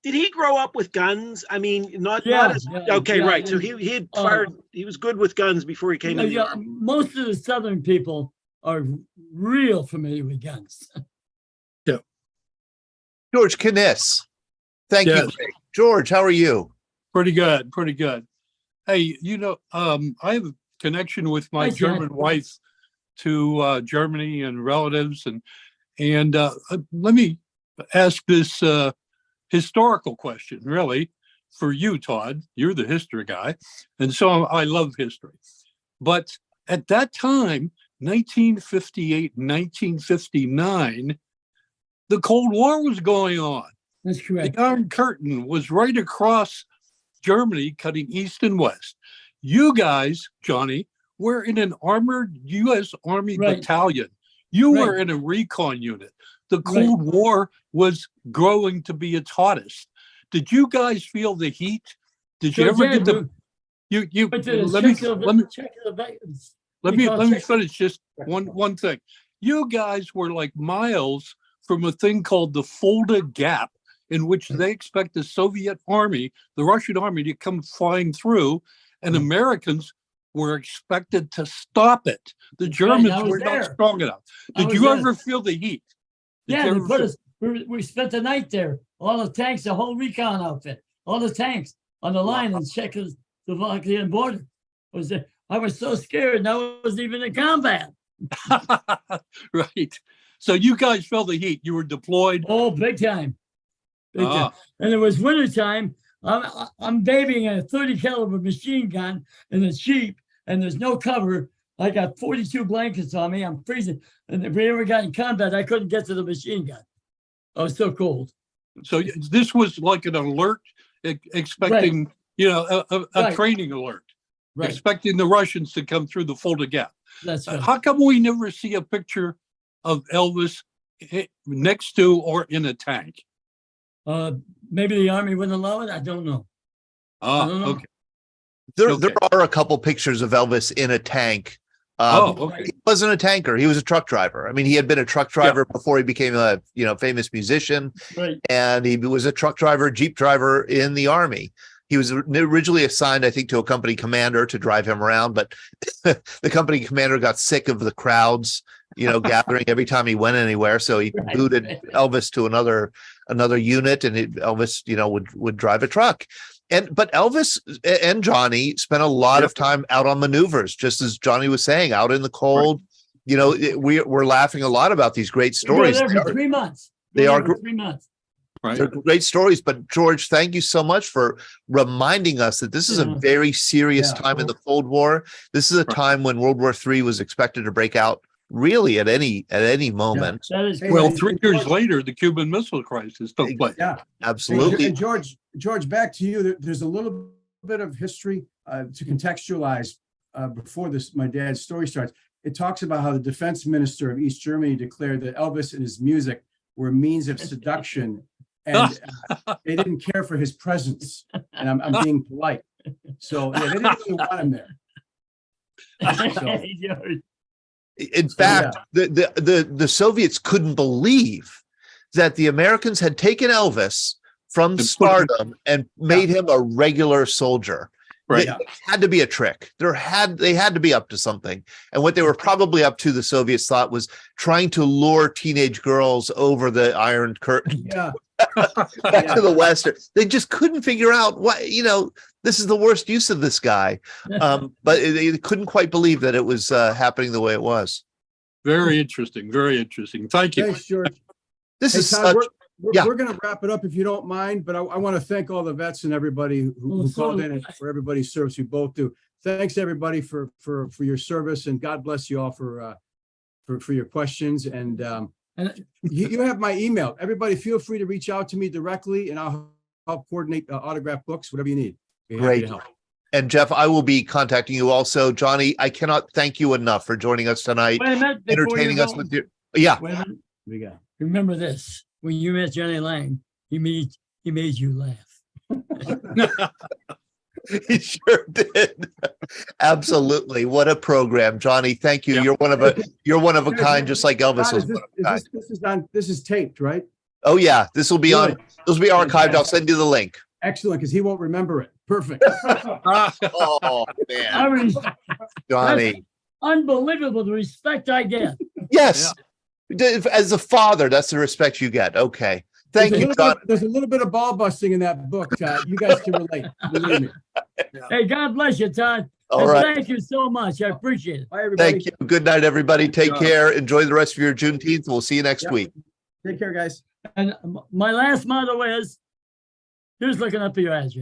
Did he grow up with guns? I mean, right. So he had fired. He was good with guns before he came in. Most of the Southern people are real familiar with guns. Yeah. George Kniss. Thank you. George, how are you? Pretty good. Hey, I have a connection with my German wife to Germany and relatives, and let me ask this historical question, really, for you, Todd. You're the history guy, and so I love history. But at that time, 1958, 1959, the Cold War was going on. That's correct. The Iron Curtain was right across Germany, cutting east and west. You guys, Johnny, were in an armored U.S. Army battalion. You were in a recon unit. The Cold War was growing to be its hottest. Did you guys feel the heat? Did you ever get the? Let me finish just one thing. You guys were like miles from a thing called the Fulda Gap, in which they expect the Soviet army, the Russian army, to come flying through, and Americans were expected to stop it. The Germans were not strong enough. Did you ever feel the heat? Yeah, they put us. We spent the night there. All the tanks, the whole recon outfit, all the tanks on the line in Czechoslovakian border. I was so scared, and I wasn't even in combat. Right. So you guys felt the heat. You were deployed. Oh, big time. Big time. And it was wintertime. I'm babying a 30 caliber machine gun in a Jeep, and there's no cover. I got 42 blankets on me. I'm freezing. And if we ever got in combat, I couldn't get to the machine gun. I was so cold. So this was like an alert, expecting, a training alert, expecting the Russians to come through the Fulda Gap. That's right. How come we never see a picture of Elvis next to or in a tank? Maybe the Army wouldn't allow it. I don't know. Okay. There are a couple pictures of Elvis in a tank. He wasn't a tanker. He was a truck driver. I mean, he had been a truck driver before he became a famous musician, and he was a truck driver, Jeep driver in the Army. He was originally assigned, I think, to a company commander to drive him around, but the company commander got sick of the crowds, gathering every time he went anywhere. So he booted Elvis to another unit, and Elvis, would drive a truck. But Elvis and Johnny spent a lot of time out on maneuvers, just as Johnny was saying, out in the cold. We're laughing a lot about these great stories. There for 3 months. They are 3 months. Right. They're great stories. But George, thank you so much for reminding us that this is a very serious time in the Cold War. This is a time when World War III was expected to break out really at any moment. Well, 3 years later, the Cuban Missile Crisis took place. Yeah, absolutely. And George, back to you. There's a little bit of history to contextualize before my dad's story starts. It talks about how the defense minister of East Germany declared that Elvis and his music were a means of seduction, and they didn't care for his presence. And I'm being polite. So they didn't really want him there. So, in fact, the Soviets couldn't believe that the Americans had taken Elvis from stardom and made him a regular soldier. Right. It had to be a trick. They had to be up to something. And what they were probably up to, the Soviets thought, was trying to lure teenage girls over the Iron Curtain back to the West. They just couldn't figure out what, this is the worst use of this guy. But they couldn't quite believe that it was happening the way it was. Very interesting. Very interesting. Thank you. Thanks, George. This is Todd, such... We're going to wrap it up if you don't mind, but I want to thank all the vets and everybody who called in and for everybody's service. You both do. Thanks everybody for your service, and God bless you all for your questions. And you have my email. Everybody, feel free to reach out to me directly, and I'll help coordinate autograph books, whatever you need. Great. And Jeff, I will be contacting you also. Johnny, I cannot thank you enough for joining us tonight, entertaining us with your. Yeah. Remember this. When you met Johnny Lang, he made you laugh. He sure did. Absolutely. What a program, Johnny. Thank you. Yeah. You're one of a kind, just like Elvis was. This is taped, right? Oh yeah. This will be archived. I'll send you the link. Excellent, because he won't remember it. Perfect. Oh man. Johnny. Unbelievable the respect I get. Yes. Yeah. As a father, that's the respect you get. Okay. Thank you, John. There's a little bit of ball busting in that book. You guys can relate. Believe me. Hey, God bless you, Todd. All right. Thank you so much. I appreciate it. Bye, everybody. Thank you. Good night, everybody. Take care. Enjoy the rest of your Juneteenth. We'll see you next week. Take care, guys. And my last motto is, here's looking up your address.